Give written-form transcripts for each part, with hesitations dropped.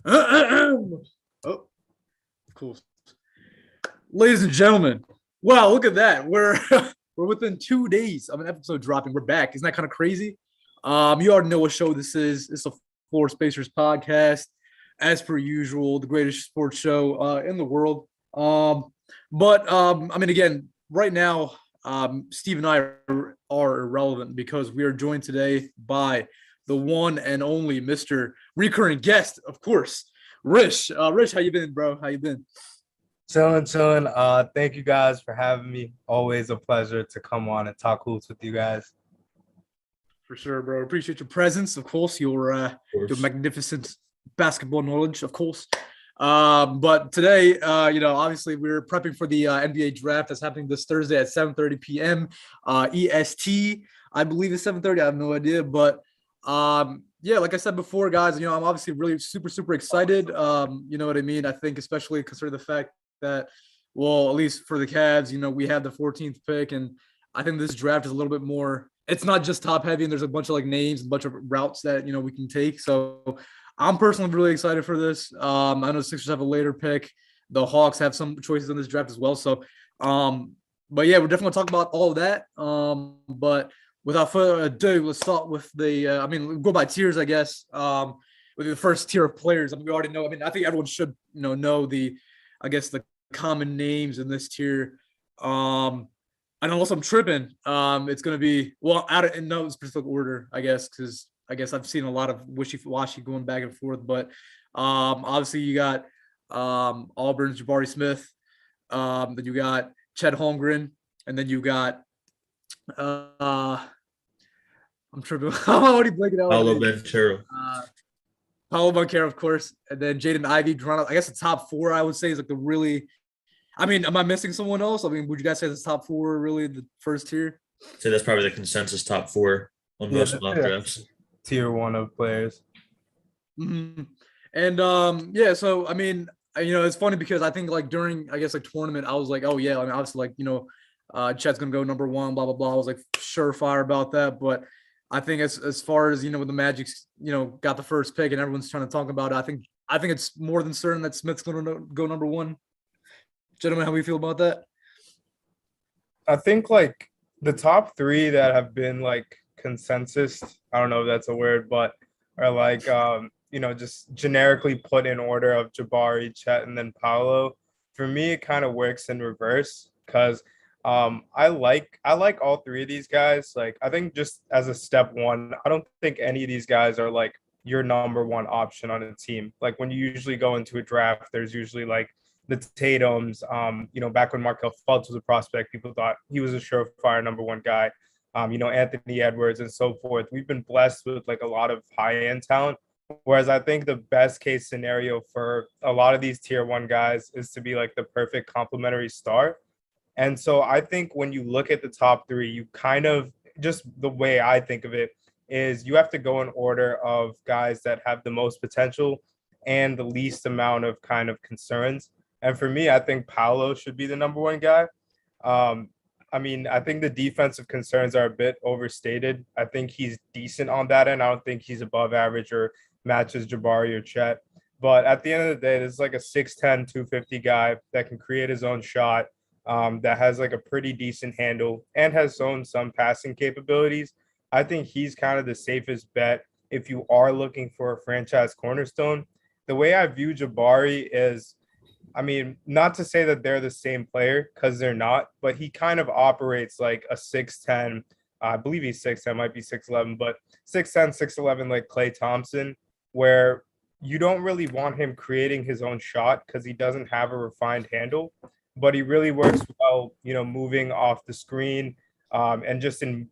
Oh, cool. Ladies and gentlemen, wow, look at that. We're we're within 2 days of an episode dropping. We're back. Isn't that kind of crazy? You already know what show this is. It's a Floor Spacers podcast, as per usual, the greatest sports show in the world. But again, right now, Steve and I are irrelevant because we are joined today by the one and only Mr. Recurring guest, of course, Rish. Rish, how you been, bro? How you been? Chilling, chilling. Thank you guys for having me. Always a pleasure to come on and talk hoops with you guys. For sure, bro. Appreciate your presence, of course. Your Course. magnificent basketball knowledge, of course. But today, obviously we're prepping for the NBA draft that's happening this Thursday at 7:30 p.m. EST. I believe it's 7:30. I have no idea, but yeah, like I said before, guys, I'm obviously really super excited. You know what I mean? I think especially considering the fact that, well, at least for the Cavs, we have the 14th pick, and I think this draft is a little bit more. It's not just top heavy, and there's a bunch of like names, a bunch of routes that we can take. So I'm personally really excited for this. I know the Sixers have a later pick. The Hawks have some choices in this draft as well. So, but yeah, we're definitely gonna talk about all of that. But without further ado, let's start with the. We'll go by tiers, I guess. With the first tier of players, we already know. I think everyone should know the, I guess, the common names in this tier. And unless I'm tripping, it's gonna be out of in no specific order, I guess, because I guess I've seen a lot of wishy-washy going back and forth. But obviously you got Auburn's Jabari Smith, then you got Chet Holmgren, and then you got I'm tripping. I'm already blanking out Paolo already. Banchero. Uh, Paulo Banquero, of course, and then Jaden Ivey. Toronto. I guess the top four I would say is like the really. Am I missing someone else? Would you guys say the top four really the first tier? So that's probably the consensus top four on Yeah, most mock drafts. tier one of players. Mm-hmm. And yeah, so it's funny because I think like during I guess like tournament, I was like, oh yeah, obviously like Chet's gonna go number one, blah blah blah. I was like surefire about that, but I think as far as with the Magic, got the first pick and everyone's trying to talk about it, I think it's more than certain that Smith's gonna go number one. Gentlemen, how do we feel about that? I think like the top three that have been like consensus, I don't know if that's a word, but are like just generically put in order of Jabari, Chet, and then Paolo. For me, it kind of works in reverse because I like all three of these guys. Like I think just as a step one, I don't think any of these guys are like your number one option on a team. Like when you usually go into a draft, there's usually like the Tatums. Back when Markel Fultz was a prospect, people thought he was a surefire number one guy. Anthony Edwards and so forth. We've been blessed with like a lot of high end talent. Whereas I think the best case scenario for a lot of these tier one guys is to be like the perfect complementary star. And so I think when you look at the top three, you kind of just the way I think of it is you have to go in order of guys that have the most potential and the least amount of kind of concerns. And for me, I think Paolo should be the number one guy. Um, I think the defensive concerns are a bit overstated. I think he's decent on that end. I don't think he's above average or matches Jabari or Chet. But at the end of the day, this is like a 6'10, 250 guy that can create his own shot, that has like a pretty decent handle and has shown some passing capabilities. I think he's kind of the safest bet if you are looking for a franchise cornerstone. The way I view Jabari is not to say that they're the same player because they're not, but he kind of operates like a 6'10. I believe he's 6'10, might be 6'11, but 6'10, 6'11, like Klay Thompson, where you don't really want him creating his own shot because he doesn't have a refined handle, but he really works well, moving off the screen, and just in,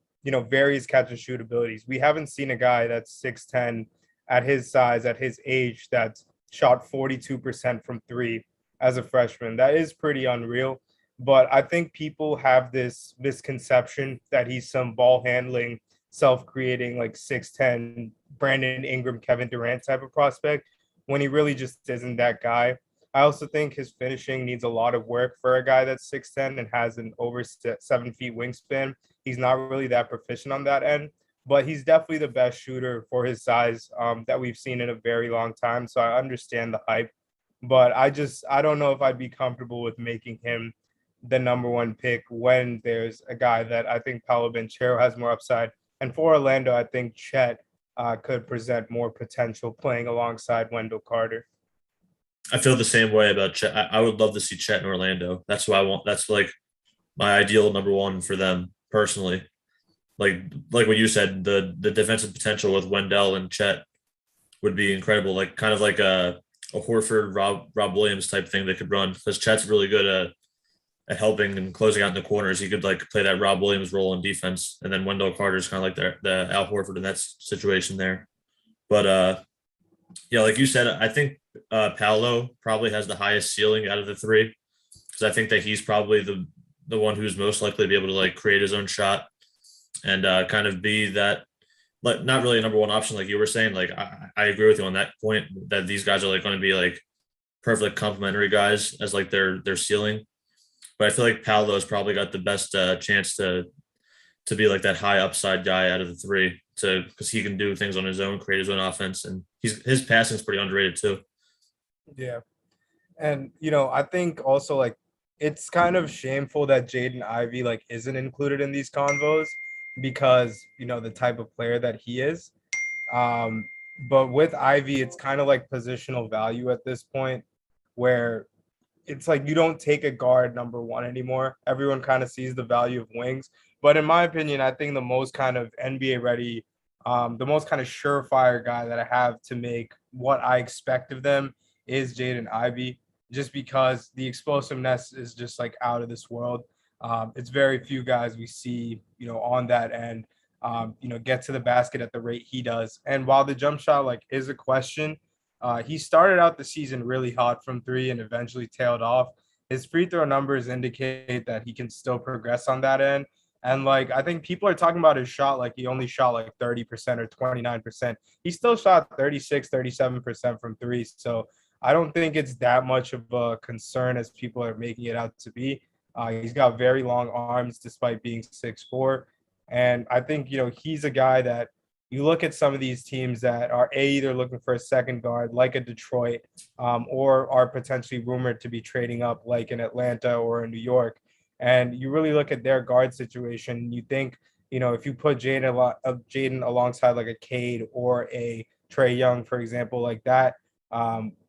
various catch and shoot abilities. We haven't seen a guy that's 6'10 at his size, at his age, that's shot 42% from three as a freshman. That is pretty unreal. But I think people have this misconception that he's some ball handling, self creating, like 6'10 Brandon Ingram, Kevin Durant type of prospect when he really just isn't that guy. I also think his finishing needs a lot of work for a guy that's 6'10 and has an over 7 feet wingspan. He's not really that proficient on that end. but he's definitely the best shooter for his size that we've seen in a very long time. So I understand the hype, but I don't know if I'd be comfortable with making him the number one pick when there's a guy that I think Paolo Banchero has more upside. And for Orlando, I think Chet could present more potential playing alongside Wendell Carter. I feel the same way about Chet. I would love to see Chet in Orlando. That's what I want. That's like my ideal number one for them personally. Like what you said, the defensive potential with Wendell and Chet would be incredible. Like kind of like a Horford Rob Williams type thing they could run, because Chet's really good at helping and closing out in the corners. He could like play that Rob Williams role in defense, and then Wendell Carter's kind of like the Al Horford in that situation there. But yeah, like you said, I think Paolo probably has the highest ceiling out of the three, because I think that he's probably the one who's most likely to be able to like create his own shot and kind of be that, like, not really a number one option like you were saying. Like I agree with you on that point, that these guys are like going to be like perfect complementary guys as like their ceiling. But I feel like Paolo's probably got the best chance to be like that high upside guy out of the three, to because he can do things on his own, create his own offense, and his passing is pretty underrated too. Yeah. And I think also like it's kind of shameful that Jaden Ivey like isn't included in these convos because the type of player that he is. Um, but with Ivy, it's kind of like positional value at this point, where it's like you don't take a guard number one anymore. Everyone kind of sees the value of wings. But in my opinion, I think the most kind of NBA ready, the most kind of surefire guy that I have to make what I expect of them is Jaden Ivey, just because the explosiveness is just like out of this world. It's very few guys we see, on that end, get to the basket at the rate he does. And while the jump shot like is a question, he started out the season really hot from three and eventually tailed off. His free throw numbers indicate that he can still progress on that end. And like, I think people are talking about his shot like he only shot like 30% or 29%. He still shot 36, 37% from three. So I don't think it's that much of a concern as people are making it out to be. He's got very long arms despite being 6'4". And I think, he's a guy that you look at some of these teams that are either looking for a second guard like a Detroit, or are potentially rumored to be trading up like in Atlanta or in New York. And you really look at their guard situation, you think, if you put Jaden alongside like a Cade or a Trae Young, for example, like that,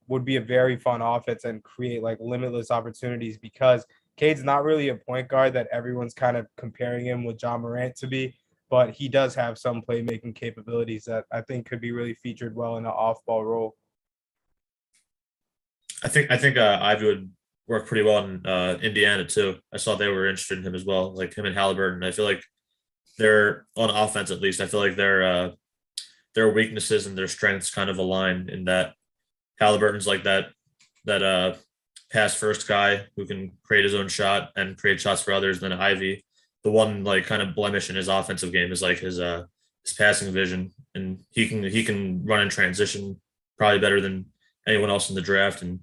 would be a very fun offense and create like limitless opportunities, because Cade's not really a point guard that everyone's kind of comparing him with John Morant to be, but he does have some playmaking capabilities that I think could be really featured well in an off-ball role. I think Ivy would work pretty well in Indiana too. I saw they were interested in him as well, like him and Halliburton. I feel like they're on offense, at least. I feel like their weaknesses and their strengths kind of align in that Halliburton's like that pass first guy who can create his own shot and create shots for others. Then Ivy, the one like kind of blemish in his offensive game is like his passing vision, and he can run in transition probably better than anyone else in the draft. And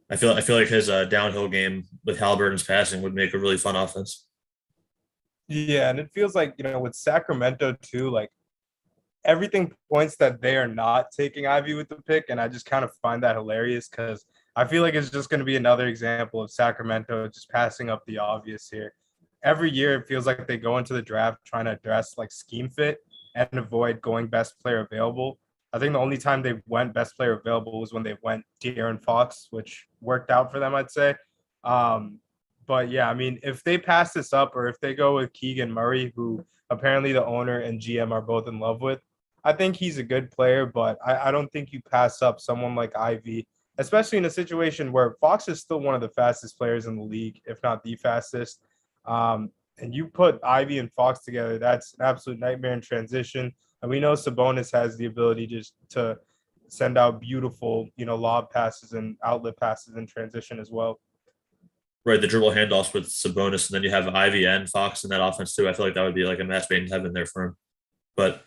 I feel like his downhill game with Halliburton's passing would make a really fun offense. Yeah, and it feels like, with Sacramento too, like everything points that they are not taking Ivy with the pick, and I just kind of find that hilarious because I feel like it's just going to be another example of Sacramento just passing up the obvious here. Every year, it feels like they go into the draft trying to address like scheme fit and avoid going best player available. I think the only time they went best player available was when they went De'Aaron Fox, which worked out for them, I'd say. But yeah, I mean, if they pass this up or if they go with Keegan Murray, who apparently the owner and GM are both in love with, I think he's a good player, but I don't think you pass up someone like Ivy, especially in a situation where Fox is still one of the fastest players in the league, if not the fastest. And you put Ivy and Fox together, that's an absolute nightmare in transition. And we know Sabonis has the ability just to send out beautiful, lob passes and outlet passes in transition as well. Right, the dribble handoffs with Sabonis, and then you have Ivy and Fox in that offense too. I feel like that would be like a match made in heaven there for him. But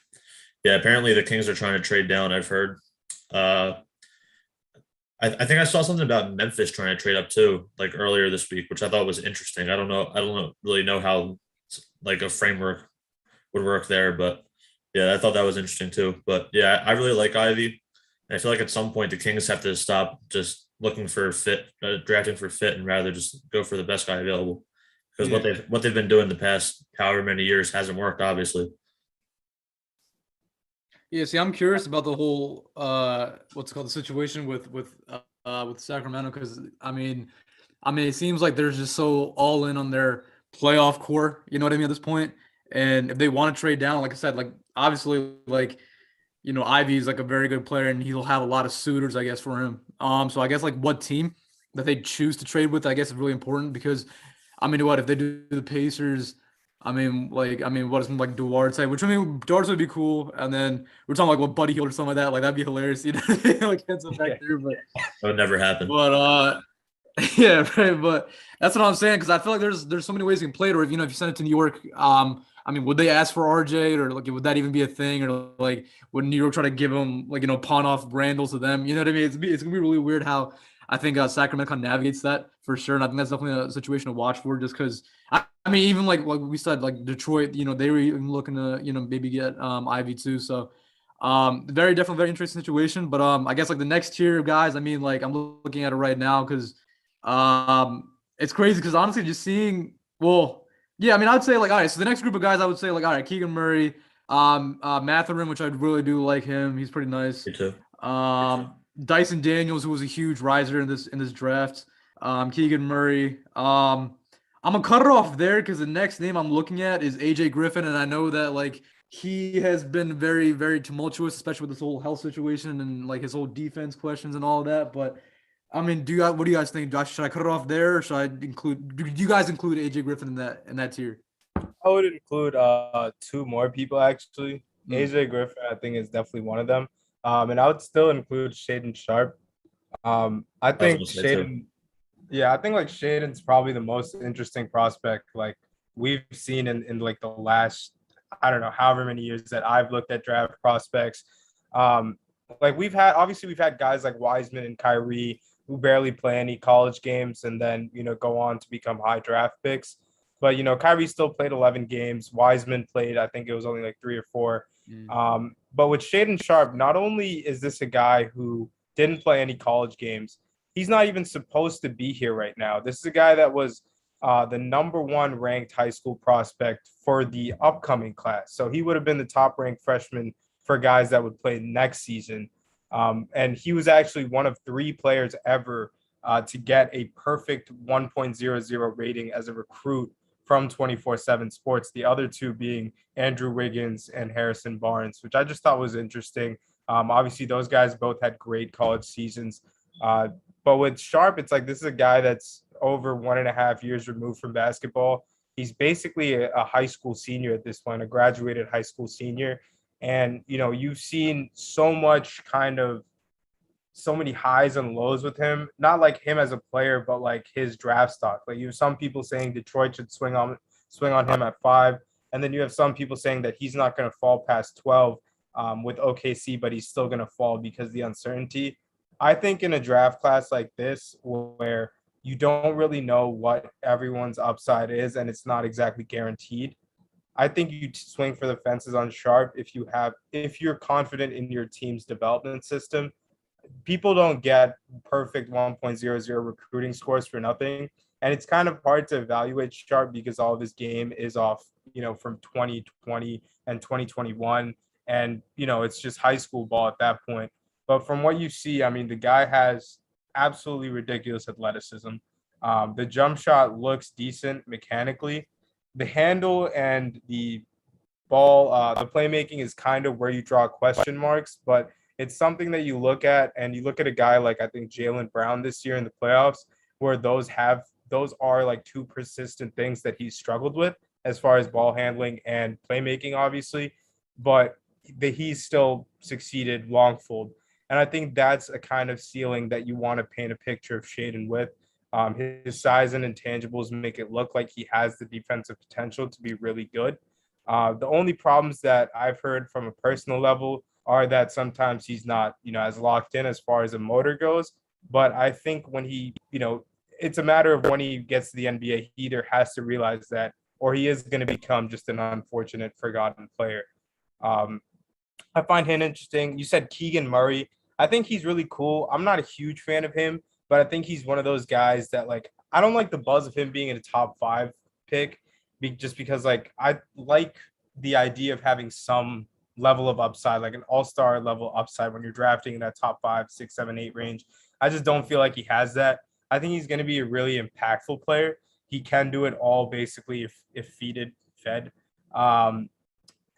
yeah, apparently the Kings are trying to trade down. I've heard. I think I saw something about Memphis trying to trade up too, like earlier this week, which I thought was interesting. I don't really know how like a framework would work there, but Yeah, I thought that was interesting too. But yeah, I really like Ivy. And I feel like at some point the Kings have to stop just looking for fit, drafting for fit, and rather just go for the best guy available. Because Yeah. what they've been doing the past however many years hasn't worked, obviously. Yeah, see, I'm curious about the whole what's it called the situation with Sacramento because it seems like they're just so all in on their playoff core. You know what I mean at this point. And if they want to trade down, like I said, like obviously, like Ivy's like a very good player, and he'll have a lot of suitors, I guess, for him. So I guess like what team that they choose to trade with, I guess, is really important because what if they do the Pacers? What is like Duarte? Which Duarte would be cool, and then we're talking like what Buddy Hield or something like that. Like that'd be hilarious, like that's a Yeah. back there, That would never happen. but yeah, right. But that's what I'm saying because I feel like there's so many ways you can play it. Or if if you send it to New York, would they ask for RJ or like would that even be a thing? Or like would New York try to give him like pawn off Randall to them? You know what I mean? It's gonna be really weird how I think Sacramento kind of navigates that for sure, and I think that's definitely a situation to watch for. Just because even like we said, like Detroit, they were even looking to maybe get Ivy too. So very definitely very interesting situation. But I guess like the next tier of guys, like I'm looking at it right now because it's crazy because honestly, just seeing, well, yeah, I'd say like, all right, so the next group of guys, I would say like, all right, Keegan Murray, Mathurin, which I really do like him. He's pretty nice. Me too. Dyson Daniels, who was a huge riser in this draft. Keegan Murray. I'm gonna cut it off there because the next name I'm looking at is AJ Griffin, and I know that like he has been very, very tumultuous, especially with this whole health situation and like his whole defense questions and all of that. But what do you guys think, Josh? Should I cut it off there, or should I include? Do you guys include AJ Griffin in that tier? I would include two more people actually. Mm. AJ Griffin, I think, is definitely one of them. And I would still include Shaden Sharp. I I was think gonna say too. Shaden, yeah, I think like Shaden's probably the most interesting prospect like we've seen in like the last, I don't know, however many years that I've looked at draft prospects. Um, like we've had guys like Wiseman and Kyrie who barely play any college games and then go on to become high draft picks. But Kyrie still played 11 games. Wiseman played, I think it was only like 3 or 4. Mm. But with Shaden Sharp, not only is this a guy who didn't play any college games, he's not even supposed to be here right now. This is a guy that was the number one ranked high school prospect for the upcoming class. So he would have been the top ranked freshman for guys that would play next season. And he was actually one of 3 players ever to get a perfect 1.00 rating as a recruit from 24/7 Sports, the other 2 being Andrew Wiggins and Harrison Barnes, which I just thought was interesting. Obviously, those guys both had great college seasons. But with Sharp, it's like this is a guy that's over 1.5 years removed from basketball. He's basically a high school senior at this point, a graduated high school senior. And, you've seen so many highs and lows with him. Not like him as a player, but like his draft stock. Like you have some people saying Detroit should swing on him at 5, and then you have some people saying that he's not going to fall past 12 with OKC, but he's still going to fall because of the uncertainty. I think in a draft class like this, where you don't really know what everyone's upside is, and it's not exactly guaranteed, I think you swing for the fences on Sharp if you're confident in your team's development system. People don't get perfect 1.00 recruiting scores for nothing. And it's kind of hard to evaluate Sharp because all of his game is off, from 2020 and 2021. And, it's just high school ball at that point. But from what you see, the guy has absolutely ridiculous athleticism. The jump shot looks decent mechanically. The handle and the ball, the playmaking is kind of where you draw question marks, but it's something that you look at, and you look at a guy like I think Jaylen Brown this year in the playoffs, where those are like 2 persistent things that he's struggled with as far as ball handling and playmaking, obviously, but he's still succeeded longfold. And I think that's a kind of ceiling that you want to paint a picture of Shaden with. His size and intangibles make it look like he has the defensive potential to be really good. The only problems that I've heard from a personal level are that sometimes he's not, as locked in as far as a motor goes. But I think when it's a matter of when he gets to the NBA, he either has to realize that, or he is going to become just an unfortunate, forgotten player. I find him interesting. You said Keegan Murray. I think he's really cool. I'm not a huge fan of him, but I think he's one of those guys that like I don't like the buzz of him being in a top 5 pick, just because like I like the idea of having some level of upside, like an all-star level upside when you're drafting in that top 5, 6, 7, 8 range. I just don't feel like he has that. I think he's going to be a really impactful player. He can do it all basically if fed. Um,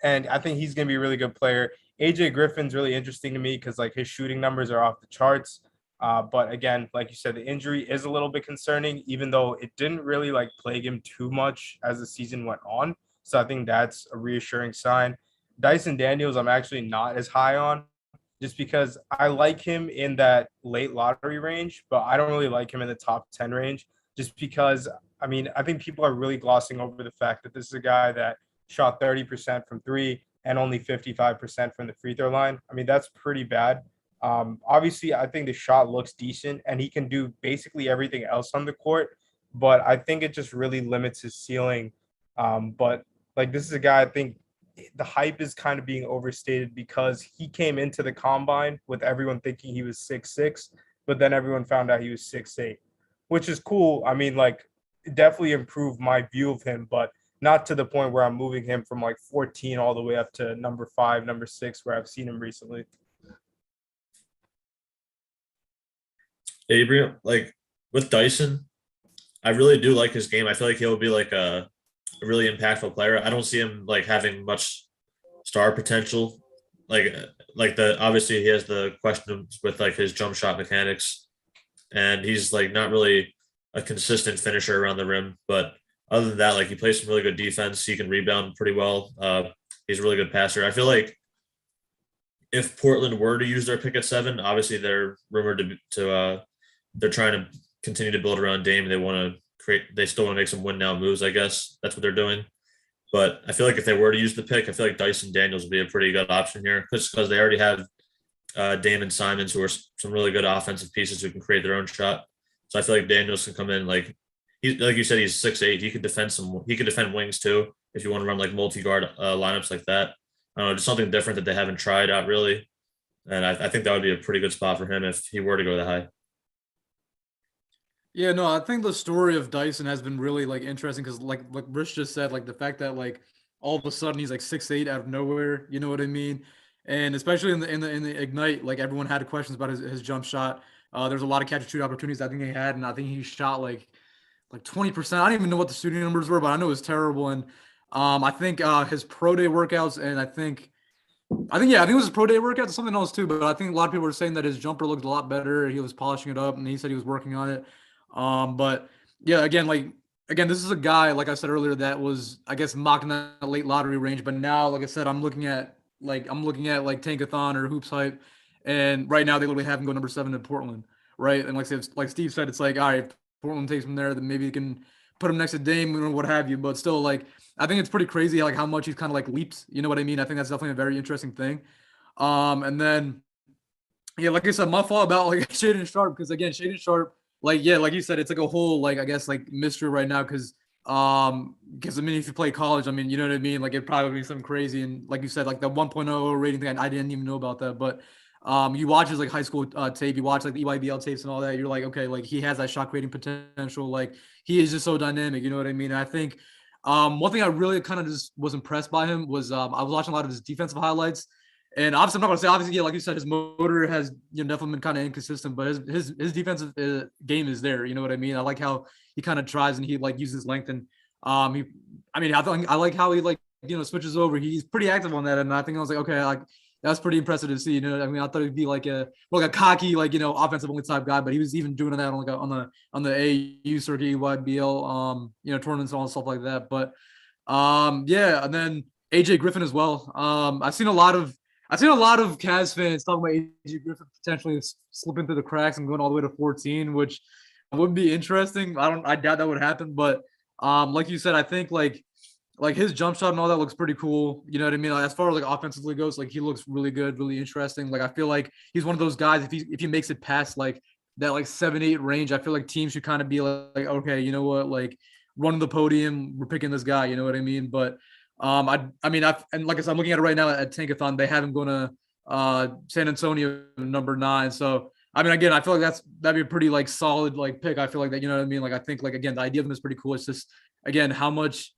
and I think he's going to be a really good player. AJ Griffin's really interesting to me because like his shooting numbers are off the charts. But again, like you said, the injury is a little bit concerning, even though it didn't really like plague him too much as the season went on. So I think that's a reassuring sign. Dyson Daniels, I'm actually not as high on just because I like him in that late lottery range, but I don't really like him in the top 10 range just because, I mean, I think people are really glossing over the fact that this is a guy that shot 30% from three and only 55% from the free throw line. I mean, that's pretty bad. Obviously, I think the shot looks decent and he can do basically everything else on the court, but I think it just really limits his ceiling. But like, this is a guy I think the hype is kind of being overstated because he came into the combine with everyone thinking he was 6'6", but then everyone found out he was 6'8", which is cool. I mean, like, it definitely improved my view of him, but not to the point where I'm moving him from like 14 all the way up to number 5, number 6, where I've seen him recently. Abraham, like with Dyson, I really do like his game. I feel like he'll be like a really impactful player. I don't see him like having much star potential. Like the obviously he has the questions with like his jump shot mechanics, and he's like not really a consistent finisher around the rim. But other than that, like he plays some really good defense. He can rebound pretty well. He's a really good passer. I feel like if Portland were to use their pick at 7, obviously they're rumored to they're trying to continue to build around Dame. They want to create. They still want to make some win now moves. I guess that's what they're doing. But I feel like if they were to use the pick, I feel like Dyson Daniels would be a pretty good option here because they already have Damon Simons, who are some really good offensive pieces who can create their own shot. So I feel like Daniels can come in like you said, he's 6'8". He could defend He could defend wings too if you want to run like multi guard lineups like that. I don't know, just something different that they haven't tried out really. And I think that would be a pretty good spot for him if he were to go that high. Yeah, no, I think the story of Dyson has been really like interesting because like Rish just said, like the fact that like all of a sudden he's like 6'8" out of nowhere, you know what I mean? And especially in the Ignite, like everyone had questions about his jump shot. There's a lot of catch and shoot opportunities I think he had, and I think he shot like 20%. I don't even know what the shooting numbers were, but I know it was terrible. And I think his pro day workouts, and I think it was his pro day workouts and something else too. But I think a lot of people were saying that his jumper looked a lot better. He was polishing it up, and he said he was working on it. But yeah, again, this is a guy, like I said earlier, that was, I guess, mocked in that late lottery range. But now, like I said, I'm looking at like Tankathon or Hoops Hype, and right now they literally have him go number 7 in Portland, right? And like Steve said, it's like, all right, if Portland takes him there, then maybe you can put him next to Dame or what have you. But still, like, I think it's pretty crazy like how much he's kind of like leaps. You know what I mean? I think that's definitely a very interesting thing. And then yeah, like I said, my fault about like Shaden Sharp because again, Shaden Sharp, like yeah, like you said, it's like a whole like I guess like mystery right now because I mean if you play college, I mean you know what I mean, like it'd probably be something crazy and like you said, like the 1.0 rating thing, I didn't even know about that, but you watch his like high school tape, you watch like the EYBL tapes and all that, you're like okay, like he has that shot creating potential, like he is just so dynamic, you know what I mean? And I think one thing I really kind of just was impressed by him was I was watching a lot of his defensive highlights. And obviously, I'm not going to say obviously, yeah, like you said, his motor has definitely been kind of inconsistent, but his defensive game is there. You know what I mean? I like how he kind of tries and he like uses length and I like how he like switches over. He's pretty active on that, and I think I was like, okay, like that's pretty impressive to see. You know, I mean, I thought he'd be like a cocky offensive only type guy, but he was even doing that on like on the AU circuit, YBL, tournaments and all stuff like that. But yeah, and then AJ Griffin as well. I've seen a lot of Cavs fans talking about AJ Griffin potentially slipping through the cracks and going all the way to 14, which would be interesting. I doubt that would happen, but like you said, I think like his jump shot and all that looks pretty cool. You know what I mean? Like, as far as like offensively goes, like he looks really good, really interesting. Like I feel like he's one of those guys. If he makes it past like that like 7-8 range, I feel like teams should kind of be like okay, you know what, like run the podium, we're picking this guy. You know what I mean? But I mean, and like I said, I'm looking at it right now at Tankathon. They have him going to San Antonio number 9. So I mean, again, I feel like that'd be a pretty like solid like pick. I feel like that, you know what I mean? Like I think like again, the idea of them is pretty cool. It's just again, how much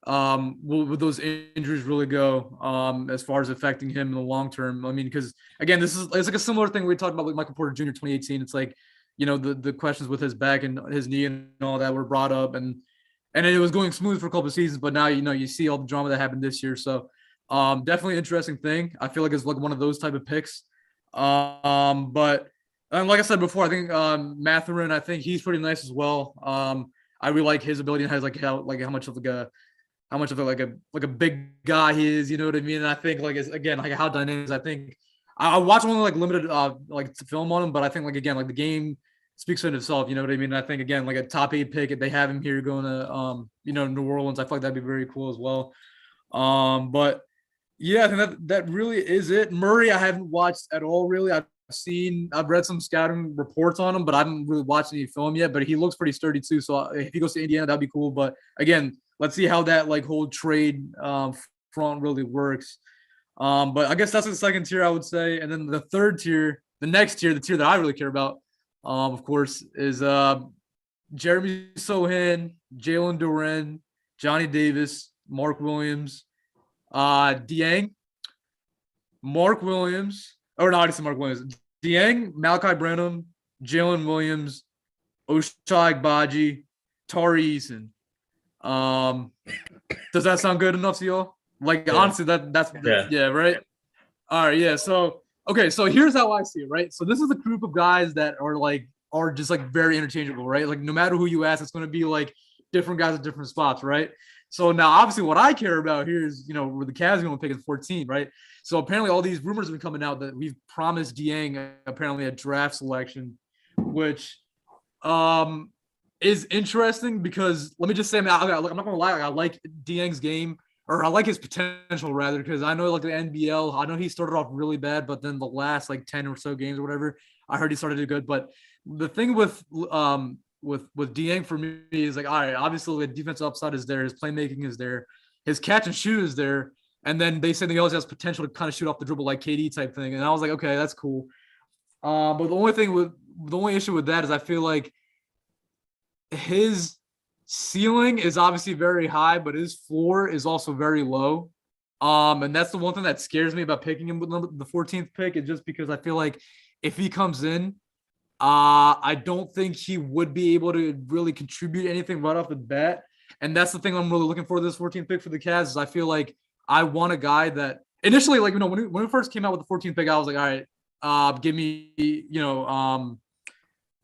will those injuries really go as far as affecting him in the long term? I mean, because again, it's like a similar thing we talked about with Michael Porter Jr. 2018. It's like, you know, the questions with his back and his knee and all that were brought up, and it was going smooth for a couple of seasons, but now, you know, you see all the drama that happened this year. So definitely an interesting thing. I feel like it's like one of those type of picks. But and like I said before, I think Matherin, I think he's pretty nice as well. I really like his ability and has like how much of like a big guy he is, you know what I mean? And I think like again, like how dynamic is. I think I watched only like limited like film on him, but I think like again, like the game speaks for itself, you know what I mean? And I think again, like a top 8 pick, if they have him here going to you know, New Orleans, I feel like that'd be very cool as well. But yeah, I think that really is it. Murray, I haven't watched at all really. I've read some scouting reports on him, but I haven't really watched any film yet. But he looks pretty sturdy too. So if he goes to Indiana, that'd be cool. But again, let's see how that like whole trade front really works. But I guess that's the second tier I would say, and then the third tier, the next tier, the tier that I really care about, of course, is Jeremy Sohan, Jalen Duren, Johnny Davis, Mark Williams, Dieng, Mark Williams, or not, I said Mark Williams, Dieng, Malachi Branham, Jalen Williams, Oshai Baji, Tari Eason. Does that sound good enough to y'all? Like honestly, that's yeah, right. All right, yeah. So okay, so here's how I see it, right? So this is a group of guys that are just like very interchangeable, right? Like no matter who you ask, it's going to be like different guys at different spots, right? So now obviously what I care about here is, you know, where the Cavs are going to pick at 14, right? So apparently all these rumors have been coming out that we've promised Dieng apparently a draft selection, which is interesting because let me just say, I'm not going to lie, I like Dieng's game, or I like his potential rather, because I know like the NBL, I know he started off really bad, but then the last like 10 or so games or whatever, I heard he started to do good. But the thing with Dieng for me is like, all right, obviously the defensive upside is there, his playmaking is there, his catch and shoot is there, and then they said he always has potential to kind of shoot off the dribble like KD type thing, and I was like, okay, that's cool. But the only issue with that is I feel like his ceiling is obviously very high, but his floor is also very low. And that's the one thing that scares me about picking him with the 14th pick, is just because I feel like if he comes in, I don't think he would be able to really contribute anything right off the bat. And that's the thing I'm really looking for this 14th pick for the Cavs, is I feel like I want a guy that initially, like, you know, when we first came out with the 14th pick, I was like, all right, give me, you know,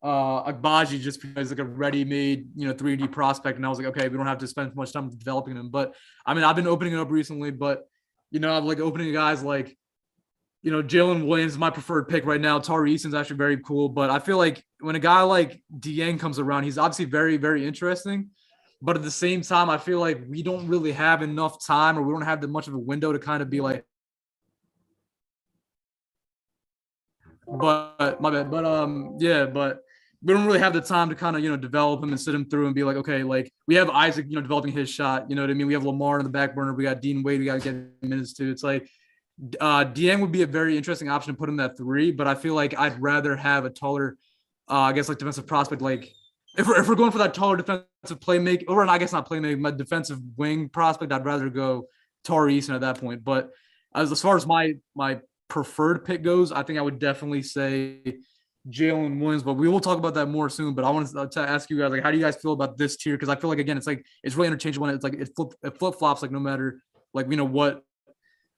Agbaji, just because like a ready-made, you know, 3D prospect, and I was like, okay, we don't have to spend much time developing him. But I mean, I've been opening it up recently, but you know, I'm like opening guys like, you know, Jalen Williams is my preferred pick right now. Tari Eason's actually very cool, but I feel like when a guy like Dieng comes around, he's obviously very, very interesting. But at the same time, I feel like we don't really have enough time, or we don't have that much of a window to kind of be like, but my bad. But yeah, but we don't really have the time to kind of, you know, develop him and sit him through and be like, okay, like we have Isaac, you know, developing his shot. You know what I mean? We have Lamar in the back burner. We got Dean Wade. We got to get minutes too. It's like Dieng would be a very interesting option to put him at 3, but I feel like I'd rather have a taller, I guess, like defensive prospect. Like if we're going for that taller defensive playmaker, or I guess not playmaker, my defensive wing prospect, I'd rather go Tari Eason at that point. But as far as my preferred pick goes, I think I would definitely say Jalen Williams, but we will talk about that more soon. But I wanted to ask you guys, like, how do you guys feel about this tier? Because I feel like, again, it's like it's really interchangeable. It's like it flip flops, like no matter like, you know, what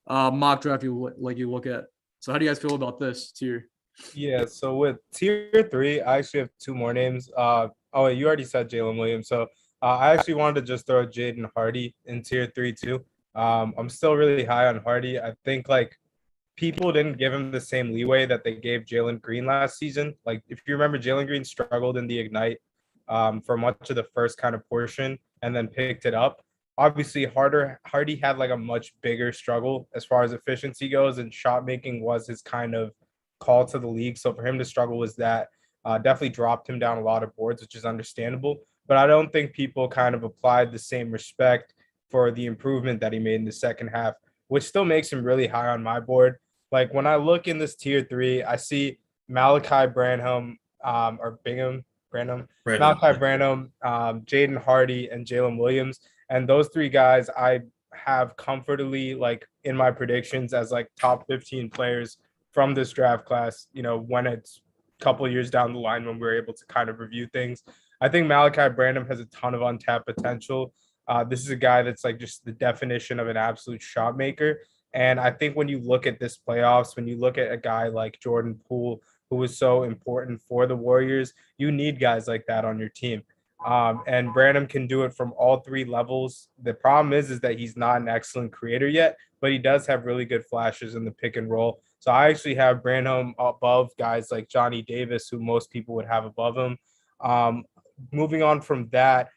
mock draft you look at. So how do you guys feel about this tier? Yeah, so with tier 3, I actually have 2 more names. Oh, you already said Jalen Williams, so I actually wanted to just throw Jaden Hardy in tier 3 too. I'm still really high on Hardy. I think like people didn't give him the same leeway that they gave Jalen Green last season. Like if you remember, Jalen Green struggled in the Ignite for much of the first kind of portion and then picked it up. Obviously, Hardy had like a much bigger struggle as far as efficiency goes, and shot making was his kind of call to the league. So for him to struggle was that definitely dropped him down a lot of boards, which is understandable. But I don't think people kind of applied the same respect for the improvement that he made in the second half, which still makes him really high on my board. Like when I look in this tier 3, I see Malachi Branham, or Bingham, Branham, Brandon. Malachi Branham, Jaden Hardy, and Jalen Williams. And those 3 guys I have comfortably like in my predictions as like top 15 players from this draft class, when it's a couple of years down the line when we're able to kind of review things. I think Malachi Branham has a ton of untapped potential. This is a guy that's like just the definition of an absolute shot maker. And I think when you look at this playoffs, when you look at a guy like Jordan Poole, who was so important for the Warriors, you need guys like that on your team. And Branham can do it from all 3 levels. The problem is that he's not an excellent creator yet, but he does have really good flashes in the pick and roll. So I actually have Branham above guys like Johnny Davis, who most people would have above him. Moving on from that,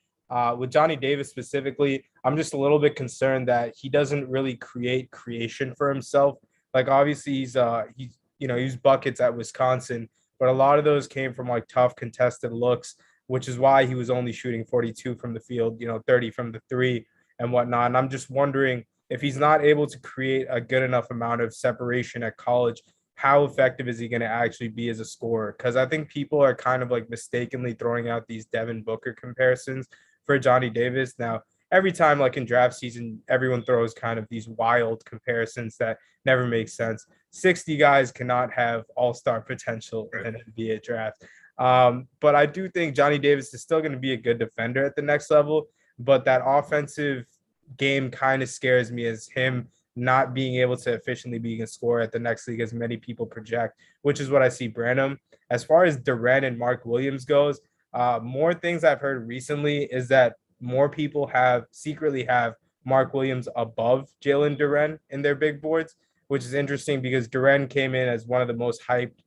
with Johnny Davis specifically, I'm just a little bit concerned that he doesn't really create creation for himself. Like obviously he's buckets at Wisconsin, but a lot of those came from like tough contested looks, which is why he was only shooting 42 from the field, 30 from the 3 and whatnot. And I'm just wondering if he's not able to create a good enough amount of separation at college, how effective is he going to actually be as a scorer? Because I think people are kind of like mistakenly throwing out these Devin Booker comparisons for Johnny Davis. Now, every time like in draft season, everyone throws kind of these wild comparisons that never make sense. 60 guys cannot have all-star potential in an NBA draft. But I do think Johnny Davis is still going to be a good defender at the next level, but that offensive game kind of scares me as him not being able to efficiently be a scorer at the next league as many people project, which is what I see Branham. As far as Duren and Mark Williams goes, more things I've heard recently is that more people secretly have Mark Williams above Jalen Duren in their big boards, which is interesting because Duren came in as one of the most hyped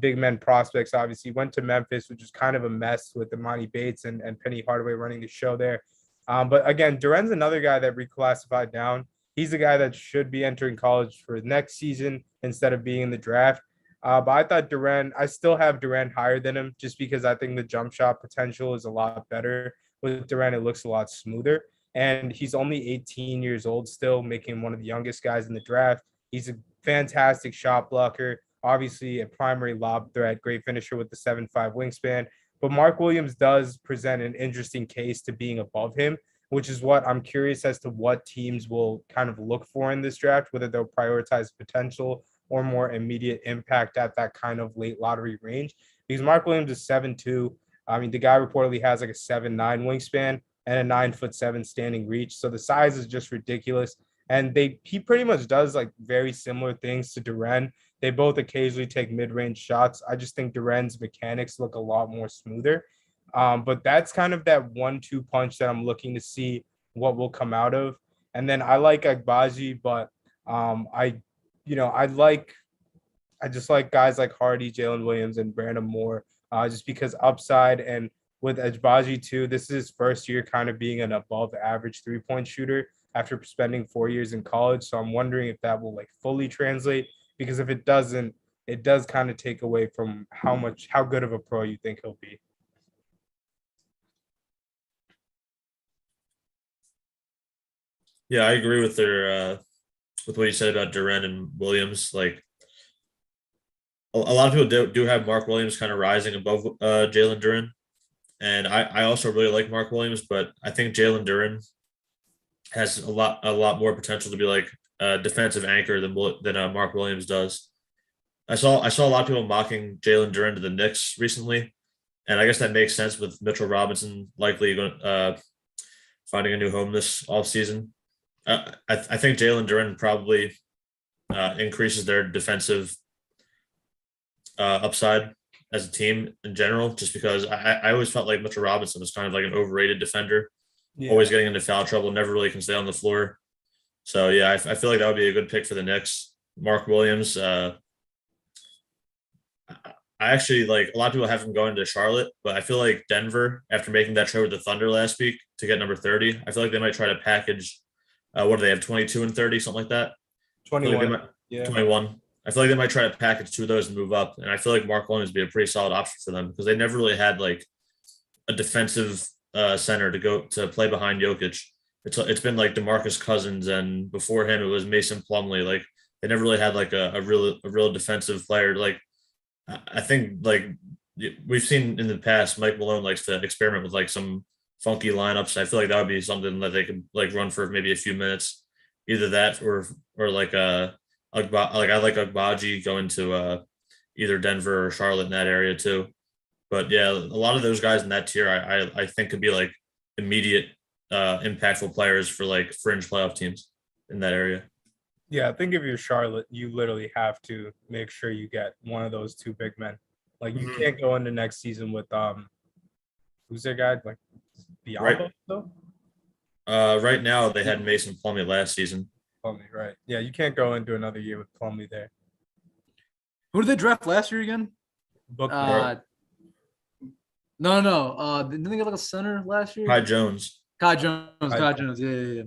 big men prospects. Obviously went to Memphis, which is kind of a mess with Imani Bates and Penny Hardaway running the show there. But again, Duren's another guy that reclassified down. He's the guy that should be entering college for next season instead of being in the draft. But I thought I still have Duren higher than him just because I think the jump shot potential is a lot better. With Duren, it looks a lot smoother. And he's only 18 years old still, making him one of the youngest guys in the draft. He's a fantastic shot blocker, obviously a primary lob threat, great finisher with the 7'5" wingspan. But Mark Williams does present an interesting case to being above him, which is what I'm curious as to what teams will kind of look for in this draft, whether they'll prioritize potential or more immediate impact at that kind of late lottery range. Because Mark Williams is 7'2". I mean, the guy reportedly has like a 7'9" wingspan and a 9'7" standing reach. So the size is just ridiculous. And he pretty much does like very similar things to Duren. They both occasionally take mid-range shots. I just think Duren's mechanics look a lot more smoother. But that's kind of that 1-2 punch that I'm looking to see what will come out of. And then I like Agbaji, but I just like guys like Hardy, Jalen Williams, and Brandon Moore, just because upside. And with Agbaji too, this is his first year kind of being an above average 3-point shooter after spending 4 years in college. So I'm wondering if that will like fully translate, because if it doesn't, it does kind of take away from how good of a pro you think he'll be. Yeah, I agree with with what you said about Duren and Williams. Like a lot of people do have Mark Williams kind of rising above Jalen Duren, and I also really like Mark Williams, but I think Jalen Duren has a lot more potential to be like a defensive anchor than Mark Williams does. I saw a lot of people mocking Jalen Duren to the Knicks recently, and I guess that makes sense with Mitchell Robinson likely finding a new home this offseason. I think Jalen Duren probably increases their defensive upside as a team in general, just because I always felt like Mitchell Robinson was kind of like an overrated defender, always getting into foul trouble, never really can stay on the floor. So, yeah, I feel like that would be a good pick for the Knicks. Mark Williams, I actually like a lot of people have him going to Charlotte, but I feel like Denver, after making that trade with the Thunder last week to get number 30, I feel like they might try to package. What do they have? 22 and 30, something like that. 21. 21. I feel like they might try to package 2 of those and move up. And I feel like Mark Williams would be a pretty solid option for them because they never really had like a defensive center to play behind Jokic. it's been like DeMarcus Cousins, and before him it was Mason Plumlee. Like they never really had like a real defensive player. Like I think like we've seen in the past, Mike Malone likes to experiment with like some funky lineups. I feel like that would be something that they could like run for maybe a few minutes, either that or like like I like Agbaji going to either Denver or Charlotte in that area too. But yeah, a lot of those guys in that tier, I think could be like immediate impactful players for like fringe playoff teams in that area. Yeah, I think if you're Charlotte, you literally have to make sure you get one of those two big men. Like you Mhm. can't go into next season with who's their guy? Like Right. Biombo though? Right now they had Mason Plumlee last season. Plumlee, right. Yeah, you can't go into another year with Plumlee there. Who did they draft last year again? Book Uh, no. Didn't they get like a center last year? Ty Jones. Kai Jones. Kai Kai Jones. Yeah.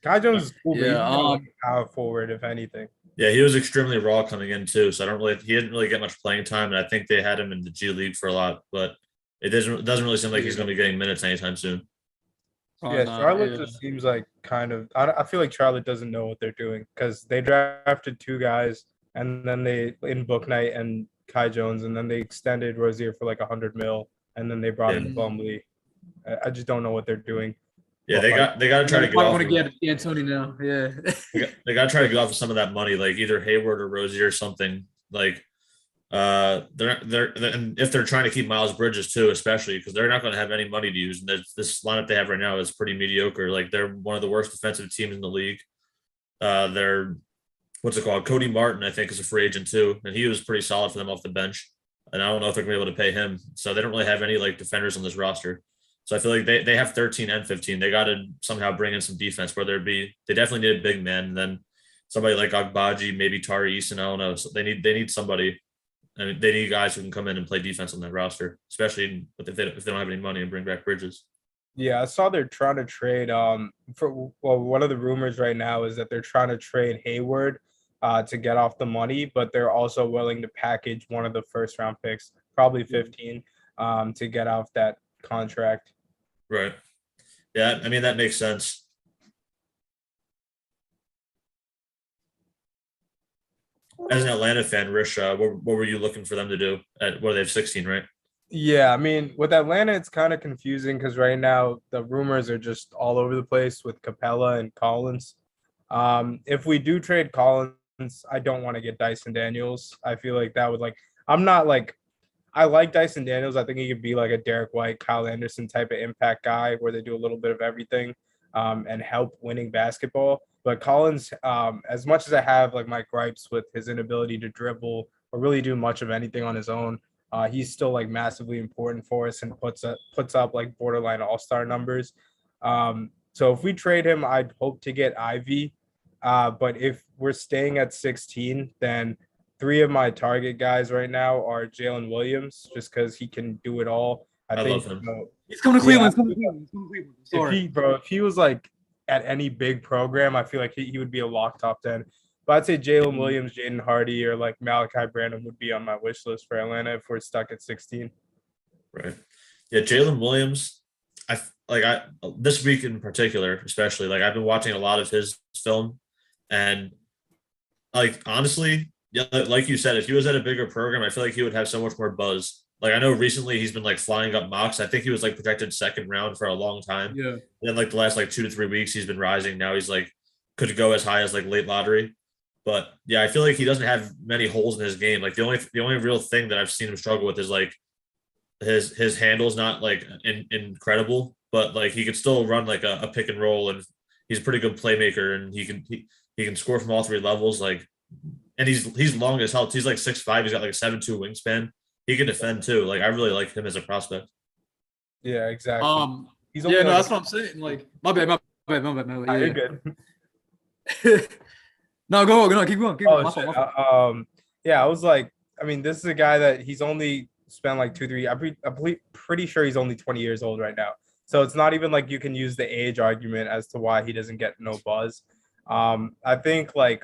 Kai Jones is cool, but Yeah, he's more like a power forward, if anything. Yeah, he was extremely raw coming in too. So he didn't really get much playing time, and I think they had him in the G League for a lot, but it doesn't really seem like he's going to be getting minutes anytime soon. Probably Yeah, not, Charlotte yeah. just seems like I feel like Charlotte doesn't know what they're doing because they drafted two guys and then they in Book Knight and Kai Jones, and then they extended Rozier for like 100 mil, and then they brought Yeah. in Plumlee. I just don't know what they're doing. Yeah, But, like, they got to try to They get probably off. want to get Anthony now. Yeah. They got to try to get off of some of that money, like either Hayward or Rozier or something. Like and if they're trying to keep Miles Bridges too, especially because they're not going to have any money to use. And this lineup they have right now is pretty mediocre. Like they're one of the worst defensive teams in the league. They're what's it called? Cody Martin, I think, is a free agent too, and he was pretty solid for them off the bench. And I don't know if they're going to be able to pay him. So they don't really have any like defenders on this roster. So I feel like they have 13 and 15. They got to somehow bring in some defense, whether it be they definitely need a big man, and then somebody like Agbaji, maybe Tari Eason. I don't know. So they need somebody, and they need guys who can come in and play defense on that roster, especially if they don't have any money and bring back Bridges. yeah, I saw they're trying to trade. One of the rumors right now is that they're trying to trade Hayward to get off the money, but they're also willing to package one of the first round picks, probably 15, to get off that contract. Right. Yeah, I mean that makes sense. As an Atlanta fan, Rish, what were you looking for them to do? At what, they have 16, right? Yeah, I mean, with Atlanta, it's kind of confusing because right now the rumors are just all over the place with Capella and Collins. If we do trade Collins, I don't want to get Dyson Daniels. I feel like that would I'm not like I like Dyson Daniels. I think he could be like a Derek White, Kyle Anderson type of impact guy where they do a little bit of everything and help winning basketball. But Collins, as much as I have like my gripes with his inability to dribble or really do much of anything on his own, he's still like massively important for us and puts up like borderline all-star numbers. So if we trade him, I'd hope to get Ivy. But if we're staying at 16, then three of my target guys right now are Jalen Williams, just because he can do it all. I think love him. He's coming to Cleveland. Yeah. He's coming to Cleveland. Sorry. If he was like at any big program, I feel like he would be a lock top 10. But I'd say Jalen Williams, Jaden Hardy, or like Malachi Branham would be on my wish list for Atlanta if we're stuck at 16. Right. Yeah, Jalen Williams. I this week in particular, especially like I've been watching a lot of his film, and like honestly, yeah, like you said, if he was at a bigger program, I feel like he would have so much more buzz. Like I know recently he's been like flying up mocks. I think he was like projected second round for a long time. Yeah. And then like the last like 2 to 3 weeks, he's been rising. Now he's like could go as high as like late lottery. But yeah, I feel like he doesn't have many holes in his game. Like the only real thing that I've seen him struggle with is like his handle's not like incredible, but like he could still run like a pick and roll, and he's a pretty good playmaker, and he can score from all three levels. Like, and he's long as hell. He's like 6'5". He's got like a 7'2" wingspan. He can defend too. Like I really like him as a prospect. Yeah, exactly. Yeah, no, that's what I'm saying. Like, my bad. You're Yeah. good. No, keep going. Oh, shit. Yeah, I was like, I mean, this is a guy that he's only spent like 2-3. I'm pretty sure he's only 20 years old right now. So it's not even like you can use the age argument as to why he doesn't get no buzz. I think like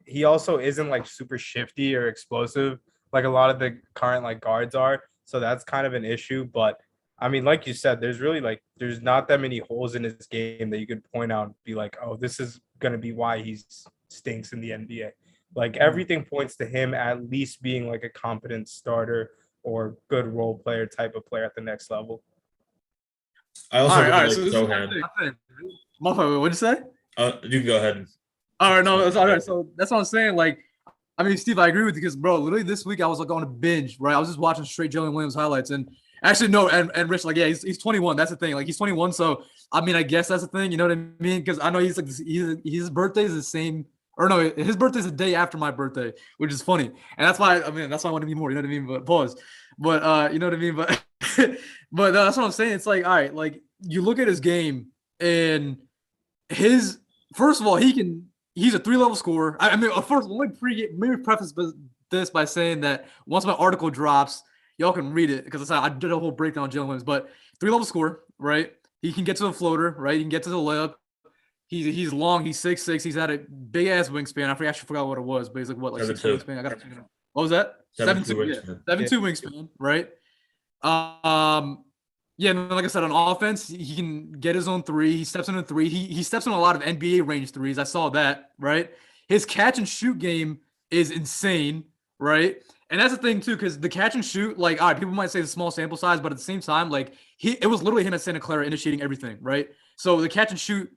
he also isn't like super shifty or explosive like a lot of the current like guards are. So that's kind of an issue. But I mean, like you said, there's not that many holes in his game that you could point out and be like, oh, this is gonna be why he stinks in the NBA. Like everything points to him at least being like a competent starter or good role player type of player at the next level. I also All really right. like So this is Sohan. my fault. What'd you say? You can go ahead. All right, no, that's all right. So that's what I'm saying. Like, I mean, Steve, I agree with you because, bro, literally this week I was like on a binge, right? I was just watching straight Jalen Williams highlights, and actually, no, and Rich, like, yeah, he's 21. That's the thing. Like, he's 21. So, I mean, I guess that's the thing. You know what I mean? Because I know he's like, his birthday is the same, or no, his birthday's the day after my birthday, which is funny, and that's why that's why I want to be more. You know what I mean? But pause. But you know what I mean? But but that's what I'm saying. It's like, all right, like you look at his game and his first of all, he's a 3-level scorer. I mean, first, let me preface this by saying that once my article drops, y'all can read it because I did a whole breakdown on Jalen Williams. But 3-level scorer, right? He can get to the floater, right? He can get to the layup. He's long. He's 6'6". He's had a big ass wingspan. I actually forgot what it was, but he's like what, like 6'4" wingspan. I got to. What was that? 7'2". Yeah, 7'2" wingspan, right? Yeah, and like I said, on offense, he can get his own three. He steps in a three. He steps in a lot of NBA range threes. I saw that, right? His catch and shoot game is insane, right? And that's the thing too, because the catch and shoot, like, all right, people might say it's a small sample size, but at the same time, like, it was literally him at Santa Clara initiating everything, right? So the catch and shoot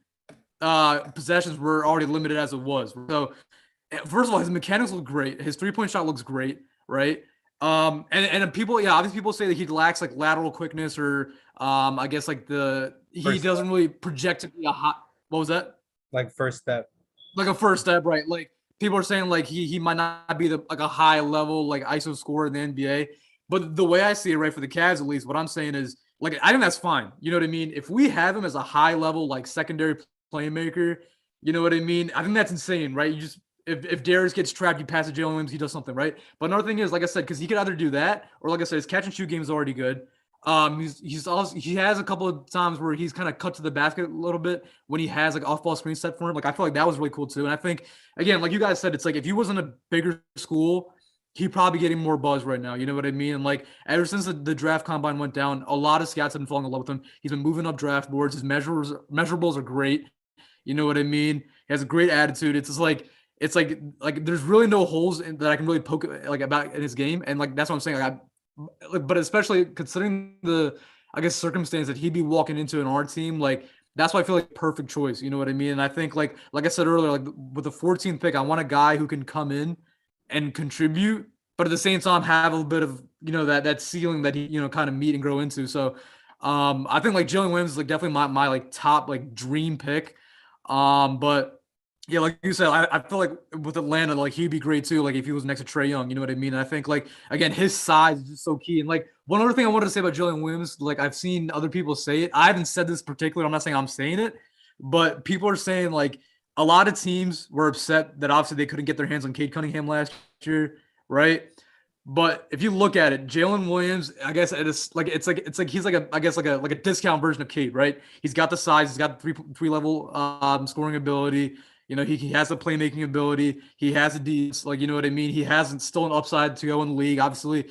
possessions were already limited as it was. So first of all, his mechanics look great. His 3-point shot looks great, right? And people, yeah, obviously people say that he lacks like lateral quickness or I guess like he doesn't really project to be a hot. What was that? Like first step. Like a first step, right? Like people are saying like he might not be like a high level like ISO scorer in the NBA, but the way I see it, right, for the Cavs at least, what I'm saying is like I think that's fine. You know what I mean? If we have him as a high level like secondary playmaker, you know what I mean? I think that's insane, right? You just if Darius gets trapped, you pass to Jalen Williams, he does something, right? But another thing is, like I said, because he could either do that or, like I said, his catch and shoot game is already good. He has a couple of times where he's kind of cut to the basket a little bit when he has like off ball screen set for him. Like I feel like that was really cool too. And I think again, like you guys said, it's like if he was in a bigger school, he'd probably getting more buzz right now. You know what I mean? And like ever since the draft combine went down, a lot of scouts have been falling in love with him. He's been moving up draft boards. His measurables are great. You know what I mean? He has a great attitude. It's like there's really no holes that I can really poke like about in his game, and like that's what I'm saying. But especially considering the I guess circumstance that he'd be walking into in our team, like that's why I feel like perfect choice. You know what I mean? And I think like I said earlier, like with the 14th pick, I want a guy who can come in and contribute, but at the same time have a little bit of that ceiling that he kind of meet and grow into. So I think like Jalen Williams is like definitely my like top like dream pick. But yeah, like you said, I feel like with Atlanta, like he'd be great too. Like if he was next to Trae Young, you know what I mean? And I think like again, his size is just so key. And like one other thing I wanted to say about Jalen Williams, like I've seen other people say it. I haven't said this particularly. I'm not saying I'm saying it, but people are saying like a lot of teams were upset that obviously they couldn't get their hands on Cade Cunningham last year, right? But if you look at it, Jalen Williams, I guess it's like he's like a discount version of Cade, right? He's got the size, he's got the three level scoring ability. He has the playmaking ability. He has a deeds, like you know what I mean. He hasn't still an upside to go in the league. Obviously,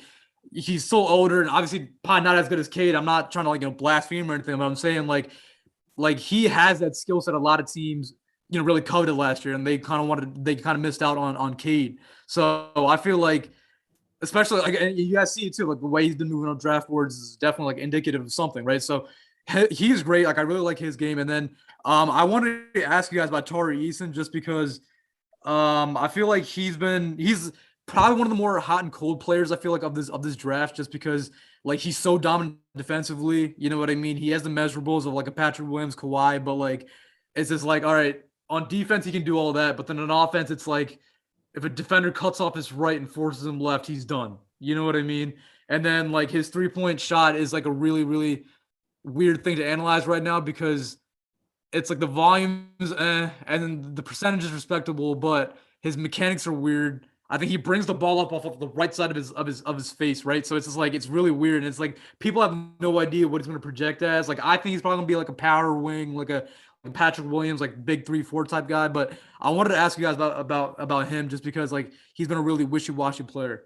he's still older and obviously probably not as good as Cade. I'm not trying to like blaspheme or anything, but I'm saying like he has that skill set a lot of teams really coveted last year, and they kind of missed out on Cade. So I feel like, especially like you guys see it too, like the way he's been moving on draft boards is definitely like indicative of something, right? So he's great. Like I really like his game, and then I wanted to ask you guys about Tari Eason just because I feel like he's probably one of the more hot and cold players I feel like of this draft just because like he's so dominant defensively, you know what I mean? He has the measurables of like a Patrick Williams, Kawhi, but like it's just like all right, on defense he can do all that, but then on offense it's like if a defender cuts off his right and forces him left, he's done. You know what I mean? And then like his 3-point shot is like a really, really weird thing to analyze right now because it's like the volumes and then the percentage is respectable, but his mechanics are weird. I think he brings the ball up off of the right side of his face, right? So it's just like it's really weird. And it's like people have no idea what he's going to project as. Like I think he's probably going to be like a power wing, like a Patrick Williams, like big 3-4 type guy. But I wanted to ask you guys about him just because like he's been a really wishy-washy player.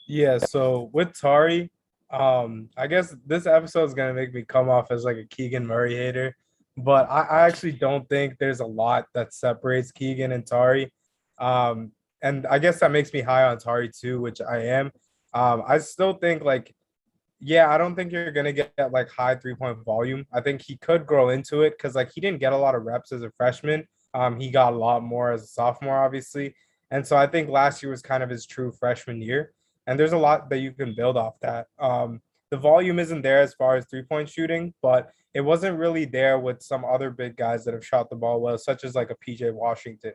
Yeah, so with Tari, I guess this episode is gonna make me come off as like a Keegan Murray hater, but I actually don't think there's a lot that separates Keegan and Tari. And I guess that makes me high on Tari too, which I am. I still think like, yeah, I don't think you're gonna get like high 3-point volume. I think he could grow into it because like he didn't get a lot of reps as a freshman. He got a lot more as a sophomore, obviously. And so I think last year was kind of his true freshman year. And there's a lot that you can build off that. The volume isn't there as far as 3-point shooting, but it wasn't really there with some other big guys that have shot the ball well, such as like a PJ Washington.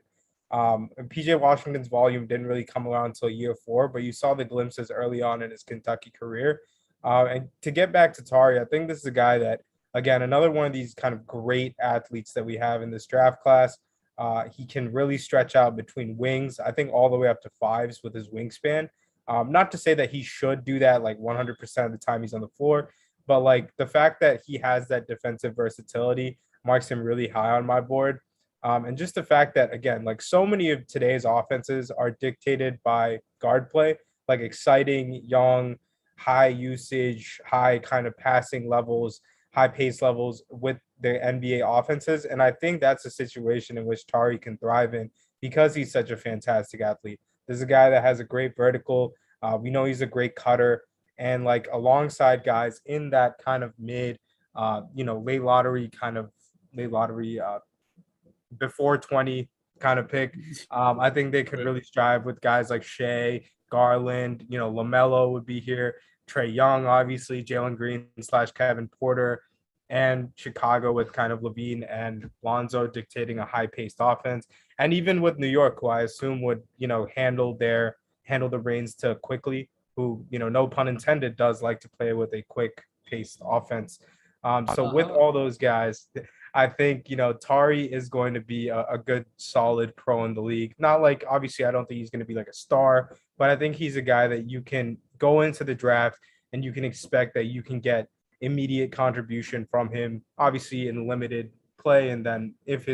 And PJ Washington's volume didn't really come around until year 4, but you saw the glimpses early on in his Kentucky career. And to get back to Tari, I think this is a guy that, again, another one of these kind of great athletes that we have in this draft class. He can really stretch out between wings, I think all the way up to fives with his wingspan. Not to say that he should do that like 100% of the time he's on the floor, but like the fact that he has that defensive versatility marks him really high on my board. And just the fact that, again, like so many of today's offenses are dictated by guard play, like exciting, young, high usage, high kind of passing levels, high pace levels with the NBA offenses. And I think that's a situation in which Tari can thrive in because he's such a fantastic athlete. There's a guy that has a great vertical. We know he's a great cutter. And like alongside guys in that kind of mid, late lottery, before 20 kind of pick. I think they could really strive with guys like Shea, Garland, LaMelo would be here. Trae Young, obviously, Jalen Green / Kevin Porter, and Chicago with kind of Levine and Lonzo dictating a high-paced offense. And even with New York, who I assume would, handle the reins to quickly, who, no pun intended, does like to play with a quick-paced offense. So with all those guys, I think, Tari is going to be a good, solid pro in the league. Not like, obviously, I don't think he's going to be like a star, but I think he's a guy that you can go into the draft and you can expect that you can get immediate contribution from him, obviously in limited play. And then if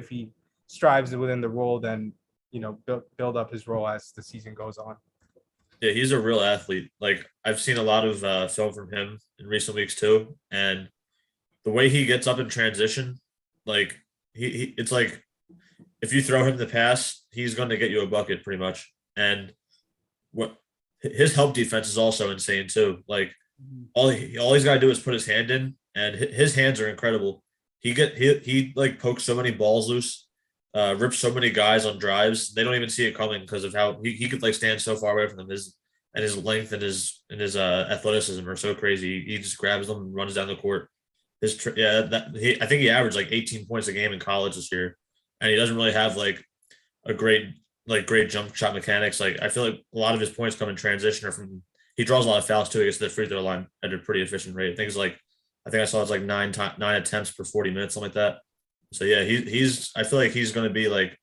he strives within the role, then, build up his role as the season goes on. Yeah, he's a real athlete. Like I've seen a lot of film from him in recent weeks too, and the way he gets up in transition, like it's like if you throw him the pass, he's going to get you a bucket pretty much. And what his help defense is also insane too. Like all he's got to do is put his hand in, and his hands are incredible. He like pokes so many balls loose, rips so many guys on drives. They don't even see it coming because of how he could like stand so far away from them. His length and his athleticism are so crazy. He just grabs them and runs down the court. I think he averaged like 18 points a game in college this year, and he doesn't really have like a great jump shot mechanics. Like I feel like a lot of his points come in transition or from he draws a lot of fouls too. He gets to the free throw line at a pretty efficient rate. I think I saw it's like nine attempts per 40 minutes, something like that. So yeah, I feel like he's going to be like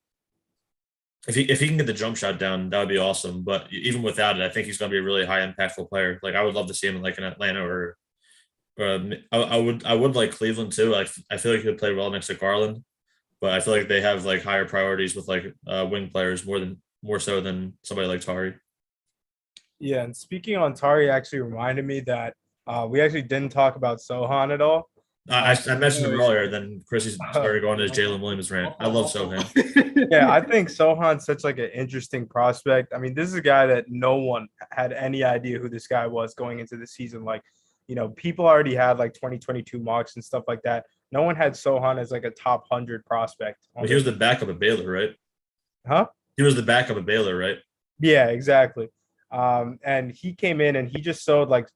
if he can get the jump shot down, that would be awesome. But even without it, I think he's going to be a really high impactful player. Like I would love to see him in like an Atlanta or I would like Cleveland too. I feel like he would play well next to Garland, but I feel like they have like higher priorities with like wing players more so than somebody like Tari. Yeah, and speaking on Tari actually reminded me that we actually didn't talk about Sohan at all. I mentioned him earlier. Then Chrissy started going to his Jalen Williams rant. I love Sohan. Yeah, I think Sohan's such like an interesting prospect. I mean, this is a guy that no one had any idea who this guy was going into the season. Like, people already had like 2022 mocks and stuff like that. No one had Sohan as like a top 100 prospect. But he was the backup of Baylor, right? Huh? He was the backup of Baylor, right? Yeah, exactly. And he came in and he just showed like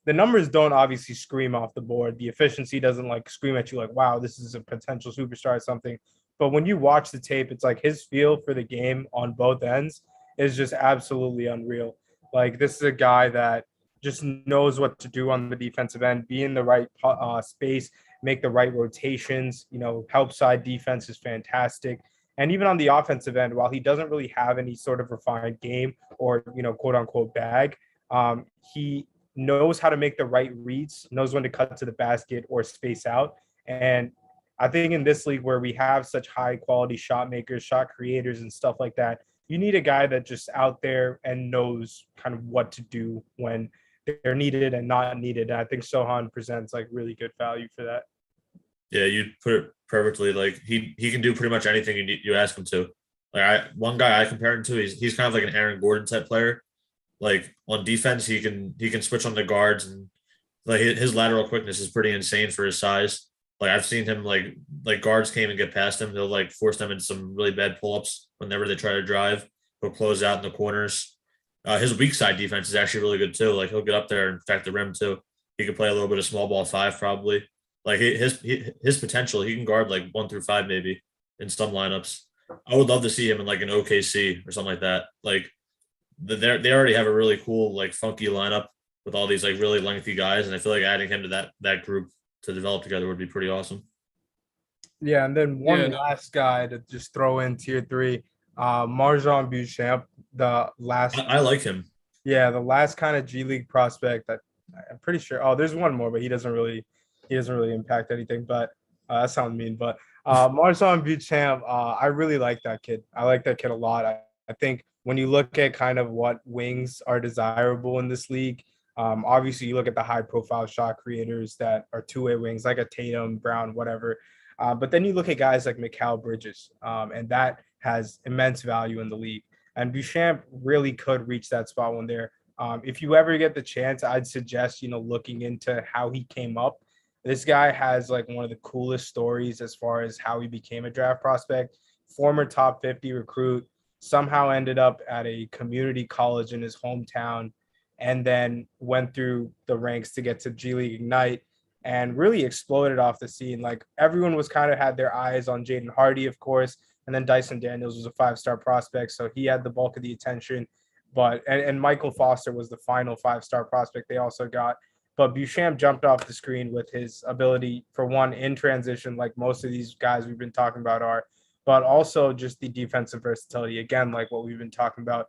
the numbers don't obviously scream off the board. The efficiency doesn't like scream at you like, wow, this is a potential superstar or something. But when you watch the tape, it's like his feel for the game on both ends is just absolutely unreal. Like this is a guy that just knows what to do on the defensive end, be in the right space, make the right rotations, help side defense is fantastic. And even on the offensive end, while he doesn't really have any sort of refined game or, quote unquote bag, he knows how to make the right reads, knows when to cut to the basket or space out. And I think in this league where we have such high quality shot makers, shot creators and stuff like that, you need a guy that just out there and knows kind of what to do when they're needed and not needed. And I think Sohan presents like really good value for that. Yeah, you put it perfectly. Like he can do pretty much anything you ask him to. Like one guy I compare him to, he's kind of like an Aaron Gordon type player. Like on defense, he can switch on the guards, and like his lateral quickness is pretty insane for his size. Like I've seen him like guards came and get past him. He'll like force them into some really bad pull ups whenever they try to drive. He'll close out in the corners. His weak side defense is actually really good too. Like he'll get up there and attack the rim too. He could play a little bit of small ball five probably. Like his potential, he can guard like 1 through 5 maybe in some lineups. I would love to see him in like an OKC or something like that. Like they already have a really cool like funky lineup with all these like really lengthy guys, and I feel like adding him to that group to develop together would be pretty awesome. Yeah, and then one last guy to just throw in tier 3, Marjan Beauchamp, the last. I like him. Yeah, the last kind of G League prospect that I'm pretty sure. Oh, there's one more, but he doesn't really impact anything. But that sounds mean. But Marjan Beauchamp, I really like that kid. I like that kid a lot. I think when you look at kind of what wings are desirable in this league, obviously you look at the high profile shot creators that are two-way wings, like a Tatum, Brown, whatever. But then you look at guys like Mikal Bridges, and that has immense value in the league. And Beauchamp really could reach that spot when they're. If you ever get the chance, I'd suggest, looking into how he came up. This guy has like one of the coolest stories as far as how he became a draft prospect. Former top 50 recruit, somehow ended up at a community college in his hometown, and then went through the ranks to get to G League Ignite and really exploded off the scene. Like everyone was kind of had their eyes on Jaden Hardy, of course, and then Dyson Daniels was a 5-star prospect, so he had the bulk of the attention. But and Michael Foster was the final 5-star prospect they also got. But Beauchamp jumped off the screen with his ability, for one, in transition, like most of these guys we've been talking about are, but also just the defensive versatility. Again, like what we've been talking about,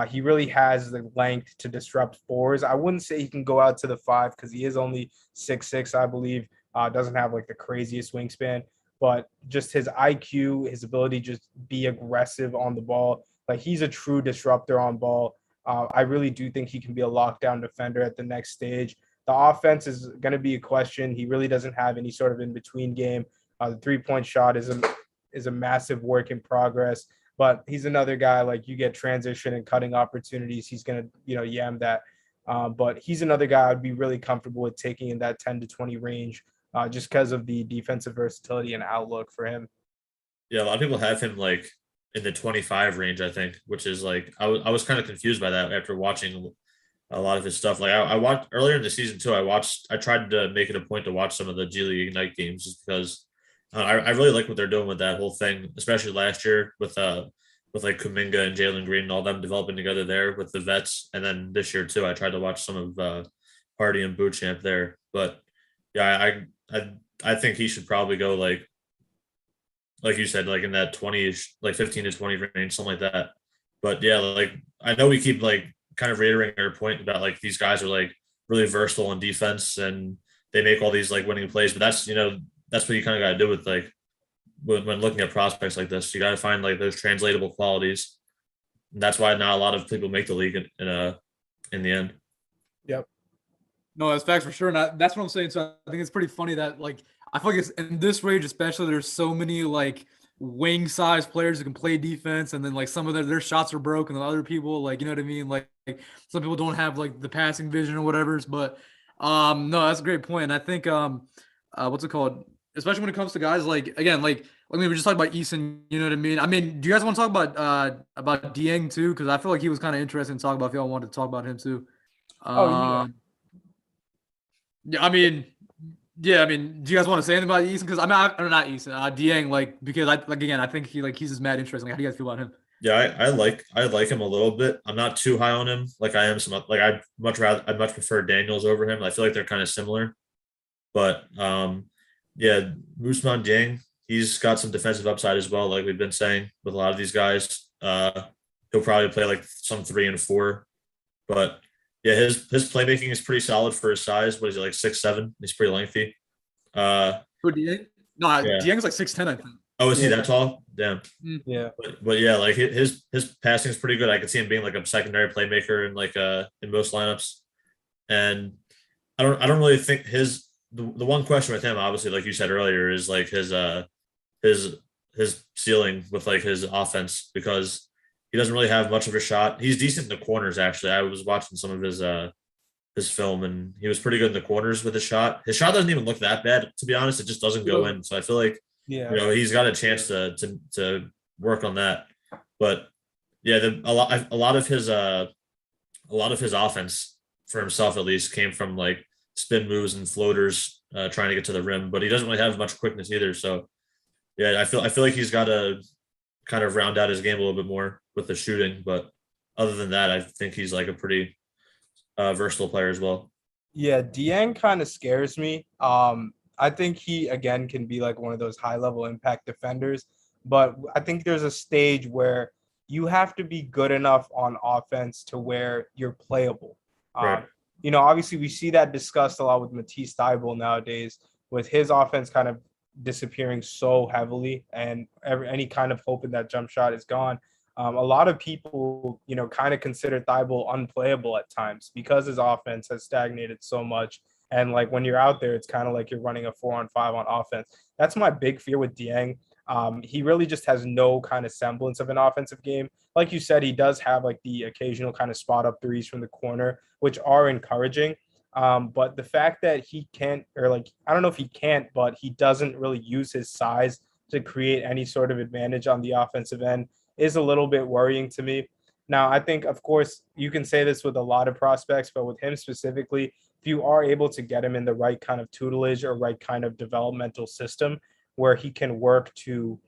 he really has the length to disrupt fours. I wouldn't say he can go out to the 5 because he is only 6'6", I believe. Doesn't have like the craziest wingspan, but just his IQ, his ability to just be aggressive on the ball. Like he's a true disruptor on ball. I really do think he can be a lockdown defender at the next stage. The offense is going to be a question. He really doesn't have any sort of in-between game. The three-point shot is a massive work in progress, but he's another guy, like you get transition and cutting opportunities, he's going to, yam that. But he's another guy I'd be really comfortable with taking in that 10 to 20 range just because of the defensive versatility and outlook for him. Yeah, a lot of people have him like in the 25 range, I think, which is like I was kind of confused by that after watching a lot of his stuff. Like I watched earlier in the season too. I tried to make it a point to watch some of the G League Ignite games just because I really like what they're doing with that whole thing, especially last year with like Kuminga and Jalen Green and all them developing together there with the vets, and then this year too. I tried to watch some of Hardy and Bootchamp there, but yeah, I think he should probably go like you said, like in that 20-ish, like 15 to 20 range, something like that. But yeah, like I know we keep like kind of reiterating our point about like these guys are like really versatile on defense and they make all these like winning plays, but that's that's what you kind of got to do with like when looking at prospects like this. You got to find like those translatable qualities. And that's why not a lot of people make the league in the end. Yep. No, that's facts for sure. And that's what I'm saying. So I think it's pretty funny that like I feel like it's in this range, especially there's so many like wing size players who can play defense, and then like some of their shots are broken and other people, like, you know what I mean? Like some people don't have like the passing vision or whatever. But no, that's a great point. And I think what's it called? Especially when it comes to guys like, again, like I mean, we just talked about Eason, you know what I mean? I mean, do you guys want to talk about Dieng too? Because I feel like he was kind of interesting to talk about if y'all wanted to talk about him too. Yeah. Yeah, I mean, do you guys want to say anything about Eason? Because I'm not Eason, Dieng, like, because I think he's just mad interesting. Like, how do you guys feel about him? Yeah, I like him a little bit. I'm not too high on him. Like I am like I'd much prefer Daniels over him. I feel like they're kind of similar. But yeah, Ousmane Dieng, he's got some defensive upside as well, like we've been saying with a lot of these guys. He'll probably play like some 3 and 4. But yeah, his playmaking is pretty solid for his size. What is he, like 6'7"? He's pretty lengthy. For Dieng? No, yeah. Dieng's like 6'10", I think. Oh, is he that tall? Damn. Yeah. But yeah, like his passing is pretty good. I could see him being like a secondary playmaker in like in most lineups. And I don't really think the one question with him, obviously, like you said earlier, is like his his ceiling with like his offense, because he doesn't really have much of a shot. He's decent in the corners, actually. I was watching some of his film, and he was pretty good in the corners with his shot. His shot doesn't even look that bad, to be honest. It just doesn't go in. So I feel like, Yeah. he's got a chance to work on that. But yeah, a lot of his offense for himself at least came from like spin moves and floaters, trying to get to the rim. But he doesn't really have much quickness either. So yeah, I feel like he's got to kind of round out his game a little bit more with the shooting. But other than that, I think he's like a pretty versatile player as well. Yeah, Dieng kind of scares me. I think he again can be like one of those high level impact defenders, but I think there's a stage where you have to be good enough on offense to where you're playable. Um, Right. Obviously we see that discussed a lot with Matisse Thybulle nowadays, with his offense kind of disappearing so heavily, and any kind of hope in that jump shot is gone. A lot of people, kind of consider Thibault unplayable at times because his offense has stagnated so much. And like when you're out there, it's kind of like you're running a 4-on-5 on offense. That's my big fear with Dieng. He really just has no kind of semblance of an offensive game. Like you said, he does have like the occasional kind of spot up threes from the corner, which are encouraging. But the fact that he can't, or like, I don't know if he can't, but he doesn't really use his size to create any sort of advantage on the offensive end is a little bit worrying to me. Now, I think, of course, you can say this with a lot of prospects, but with him specifically, if you are able to get him in the right kind of tutelage or right kind of developmental system where he can work to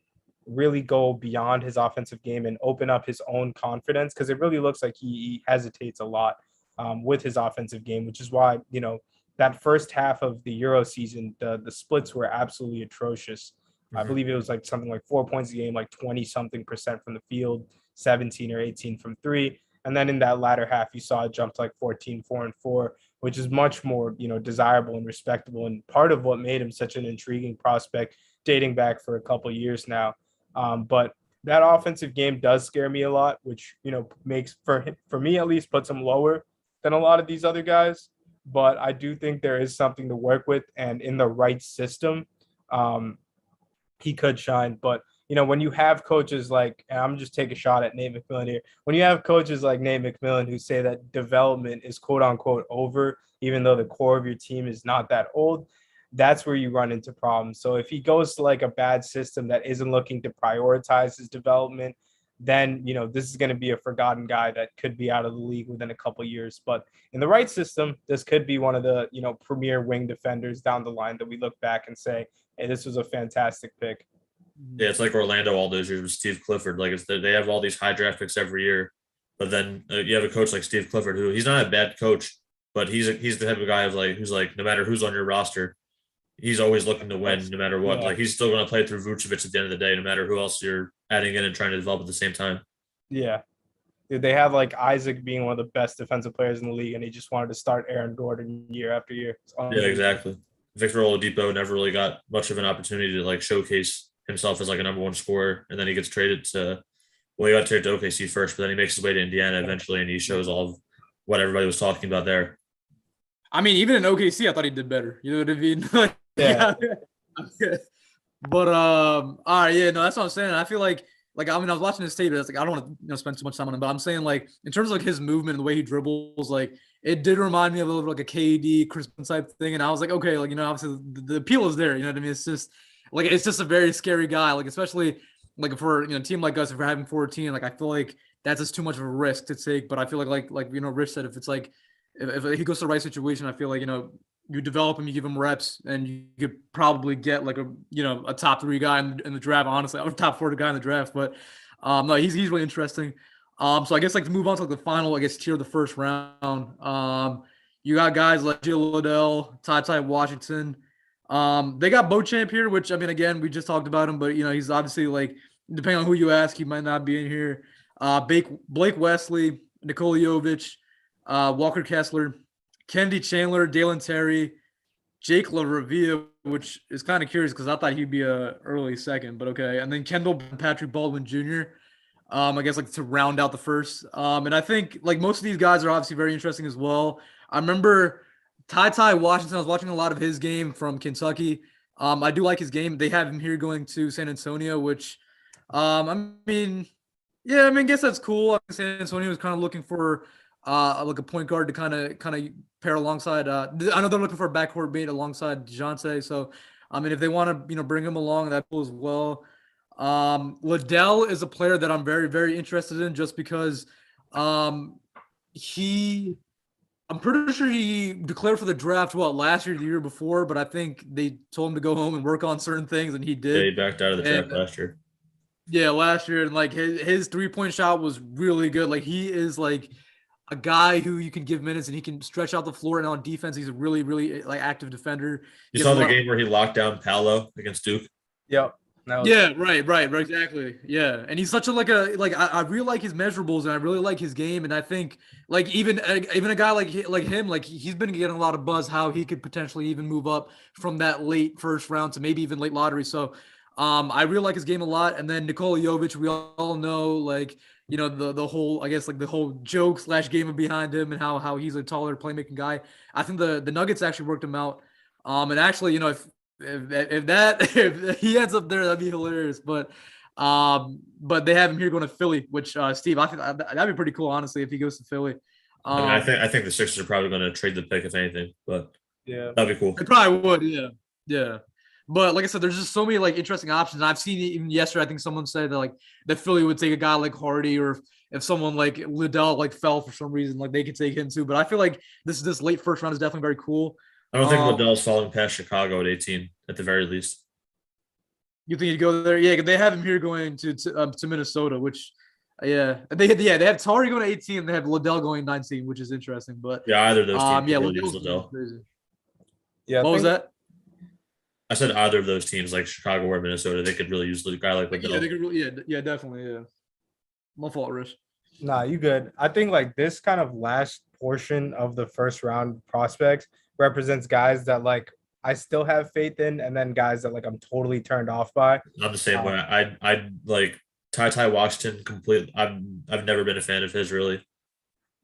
really go beyond his offensive game and open up his own confidence, because it really looks like he hesitates a lot with his offensive game, which is why, that first half of the Euro season, the splits were absolutely atrocious. I Mhm. believe it was like something like 4 points a game, like 20 something percent from the field, 17 or 18 from three. And then in that latter half, you saw it jump to like 14, 4-4, which is much more, desirable and respectable. And part of what made him such an intriguing prospect dating back for a couple of years now. But that offensive game does scare me a lot, which, makes for me at least puts him lower than a lot of these other guys. But I do think there is something to work with, and in the right system, um, he could shine. But when you have coaches like, and I'm just take a shot at Nate McMillan here, when you have coaches like Nate McMillan who say that development is quote unquote over, even though the core of your team is not that old, that's where you run into problems. So if he goes to like a bad system that isn't looking to prioritize his development, then this is going to be a forgotten guy that could be out of the league within a couple of years. But in the right system, this could be one of the premier wing defenders down the line that we look back and say, hey, this was a fantastic pick. Yeah, it's like Orlando all those years with Steve Clifford. Like they have all these high draft picks every year, but then you have a coach like Steve Clifford, who he's not a bad coach, but he's the type of guy of like who's like no matter who's on your roster, he's always looking to win no matter what. Yeah, Like he's still going to play through Vucevic at the end of the day, no matter who else you're adding in and trying to develop at the same time. yeah. They have like Isaac being one of the best defensive players in the league, and he just wanted to start Aaron Gordon year after year. Yeah, exactly. Victor Oladipo never really got much of an opportunity to like showcase himself as like a number one scorer, and then he gets traded to he got traded to OKC first, but then he makes his way to Indiana eventually, and he shows all of what everybody was talking about there. I mean, even in OKC, I thought he did better. You know what I mean? Yeah. But all right, yeah, no, that's what I'm saying. I feel like I mean, I was watching this tape, but it's like I don't want to spend too much time on him, but I'm saying like in terms of like his movement and the way he dribbles, like it did remind me of a little like a KD Crispin type thing, and I was like, okay, like obviously the appeal is there. You know what I mean? It's just a very scary guy, like especially like for a team like us, if we're having 14, like I feel like that's just too much of a risk to take. But I feel like Rich said, if it's like if he goes to the right situation, I feel like you develop him, you give him reps, and you could probably get like a top 3 guy in the draft. Honestly, or top 4 guy in the draft. But no, he's really interesting. So I guess like to move on to like the final, I guess tier of the first round. You got guys like Jill Liddell, Ty Washington. They got Beauchamp here, which I mean, again, we just talked about him, but he's obviously like depending on who you ask, he might not be in here. Blake Wesley, Nikola Jovic, Walker Kessler, Kennedy Chandler, Dalen Terry, Jake LaRavia, which is kind of curious because I thought he'd be a early second, but okay. And then Kendall and Patrick Baldwin Jr. I guess like to round out the first. And I think like most of these guys are obviously very interesting as well. I remember Ty Washington. I was watching a lot of his game from Kentucky. I do like his game. They have him here going to San Antonio, which, I mean, yeah, I mean, I guess that's cool. I think San Antonio was kind of looking for, like a point guard to kind of pair alongside. I know they're looking for a backcourt mate alongside Dejounte. So, I mean, if they want to, bring him along, that cool as well. Liddell is a player that I'm very, very interested in just because, um, he I'm pretty sure he declared for the draft last year, the year before, but I think they told him to go home and work on certain things, and he Yeah, he did. backed out of the And draft last year. yeah, last year, and like his 3-point shot was really good. Like he is like a guy who you can give minutes and he can stretch out the floor. And on defense, he's a really, really like active defender. You He has saw a the lot of game where he locked down Paolo against Duke. Yep. That was yeah, right, exactly. Yeah, and he's such a I really like his measurables and I really like his game, and I think like even a guy like him, like he's been getting a lot of buzz how he could potentially even move up from that late first round to maybe even late lottery. So, I really like his game a lot. And then Nikola Jovic, we all know like the whole I guess like the whole joke slash game behind him and how he's a taller playmaking guy. I think the Nuggets actually worked him out. And actually, if he ends up there, that'd be hilarious. But they have him here going to Philly, which Steve, I think that'd be pretty cool, honestly, if he goes to Philly. I mean, I think the Sixers are probably going to trade the pick if anything, but yeah. that'd be cool. They probably would, yeah. But like I said, there's just so many like interesting options. I've seen even yesterday. I think someone said that like that Philly would take a guy like Hardy, or if someone like Liddell like fell for some reason, like they could take him too. But I feel like this late first round is definitely very cool. I don't think Liddell's falling past Chicago at 18 at the very least. You think he'd go there? Yeah, they have him here going to Minnesota, which they have Tari going to 18, and they have Liddell going 19, which is interesting. But yeah, either of those teams yeah, really use Liddell. Crazy. Yeah. What was that? I said either of those teams, like Chicago or Minnesota, they could really use a guy like Liddell. Yeah, they could really, yeah, definitely, yeah. My fault, Rish. Nah, you good. I think like this kind of last portion of the first round prospects represents guys that like I still have faith in, and then guys that like I'm totally turned off by. I'm the same way. I like Ty Washington completely. I've never been a fan of his really.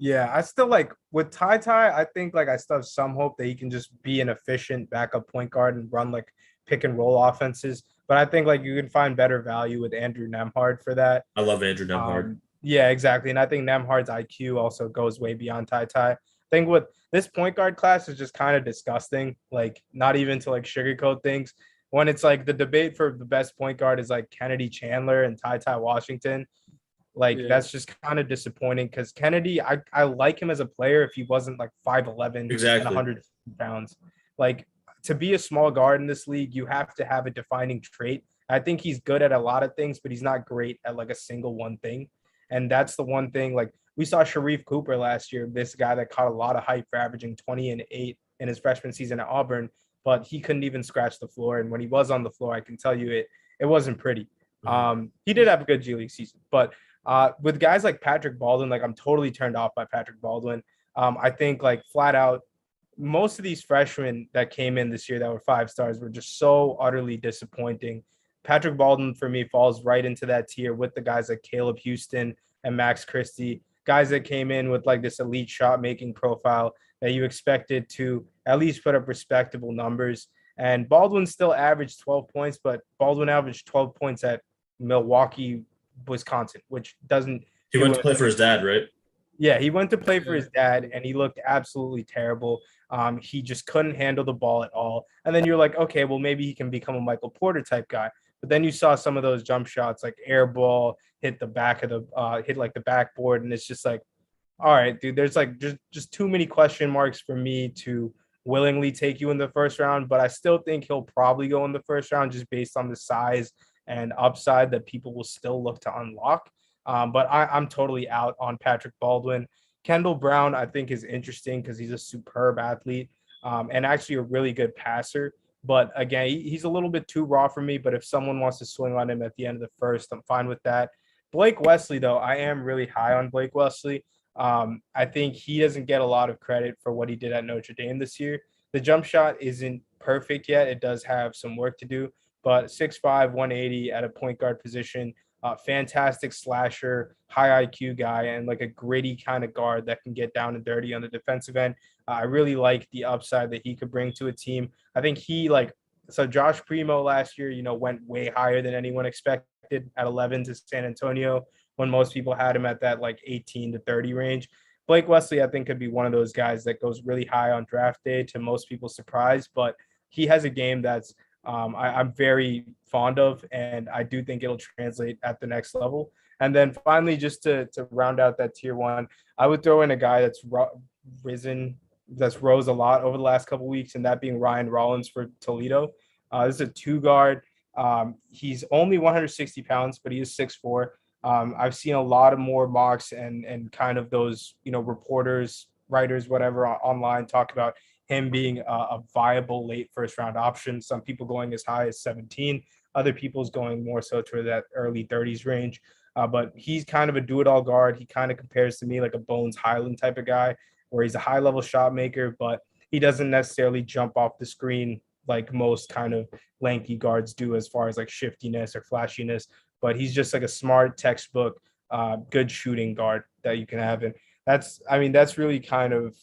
Yeah, I still like with Ty. I think like I still have some hope that he can just be an efficient backup point guard and run like pick and roll offenses. But I think like you can find better value with Andrew Nemhard for that. I love Andrew Nemhard. Yeah, exactly. And I think Nemhard's IQ also goes way beyond Ty. I think with this point guard class is just kind of disgusting. Like not even to like sugarcoat things. When it's like the debate for the best point guard is like Kennedy Chandler and Ty Washington. Like that's just kind of disappointing because Kennedy, I like him as a player if he wasn't like 5'11 exactly. and 100 pounds. Like to be a small guard in this league, you have to have a defining trait. I think he's good at a lot of things, but he's not great at like a single one thing. And that's the one thing. Like we saw Sharif Cooper last year, this guy that caught a lot of hype for averaging 20 and 8 in his freshman season at Auburn, but he couldn't even scratch the floor. And when he was on the floor, I can tell you it wasn't pretty. He did have a good G League season, but with guys like Patrick Baldwin, like I'm totally turned off by Patrick Baldwin. I think like flat out, most of these freshmen that came in this year that were 5 stars were just so utterly disappointing. Patrick Baldwin for me falls right into that tier with the guys like Caleb Houston and Max Christie, guys that came in with like this elite shot making profile that you expected to at least put up respectable numbers. And Baldwin still averaged 12 points, but Baldwin averaged 12 points at Milwaukee, Wisconsin, which doesn't. He went to play for his dad, right? Yeah, he went to play for his dad, and he looked absolutely terrible. He just couldn't handle the ball at all. And then you're like, okay, well, maybe he can become a Michael Porter type guy. But then you saw some of those jump shots, like air ball, hit the back of the, hit like the backboard, and it's just like, all right, dude, there's like just too many question marks for me to willingly take you in the first round. But I still think he'll probably go in the first round just based on the size and upside that people will still look to unlock. But I'm totally out on Patrick Baldwin. Kendall Brown, I think, is interesting because he's a superb athlete and actually a really good passer. But again, he's a little bit too raw for me. But if someone wants to swing on him at the end of the first, I'm fine with that. Blake Wesley, though, I am really high on Blake Wesley. I think he doesn't get a lot of credit for what he did at Notre Dame this year. The jump shot isn't perfect yet. It does have some work to do. But 6'5", 180 at a point guard position, Fantastic slasher, high IQ guy, and like a gritty kind of guard that can get down and dirty on the defensive end. I really like the upside that he could bring to a team. I think so Josh Primo last year, went way higher than anyone expected at 11 to San Antonio when most people had him at that like 18 to 30 range. Blake Wesley, I think, could be one of those guys that goes really high on draft day to most people's surprise, but he has a game that's I'm very fond of, and I do think it'll translate at the next level. And then finally, just to round out that tier one, I would throw in a guy that's rose a lot over the last couple of weeks, and that being Ryan Rollins for Toledo. This is a two guard. He's only 160 pounds, but he is 6'4". I've seen a lot of more mocks and kind of those, reporters, writers, whatever online talk about him being a viable late first round option. Some people going as high as 17, other people's going more so to that early 30s range. But he's kind of a do-it-all guard. He kind of compares to me like a Bones Highland type of guy, where he's a high-level shot maker, but he doesn't necessarily jump off the screen like most kind of lanky guards do as far as like shiftiness or flashiness. But he's just like a smart textbook, good shooting guard that you can have. And that's really kind of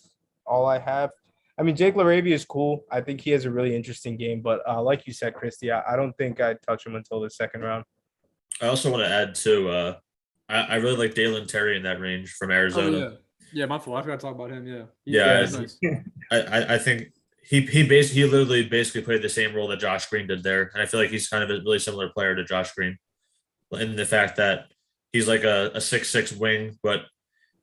all I have. I mean, Jake LaRavia is cool. I think he has a really interesting game, but like you said, Christy, I don't think I'd touch him until the second round. I also want to add too. I really like Dalen Terry in that range from Arizona. Oh, yeah, my fault. I forgot to talk about him. Yeah, nice. I think he literally basically played the same role that Josh Green did there, and I feel like he's kind of a really similar player to Josh Green, in the fact that he's like a 6'6" wing, but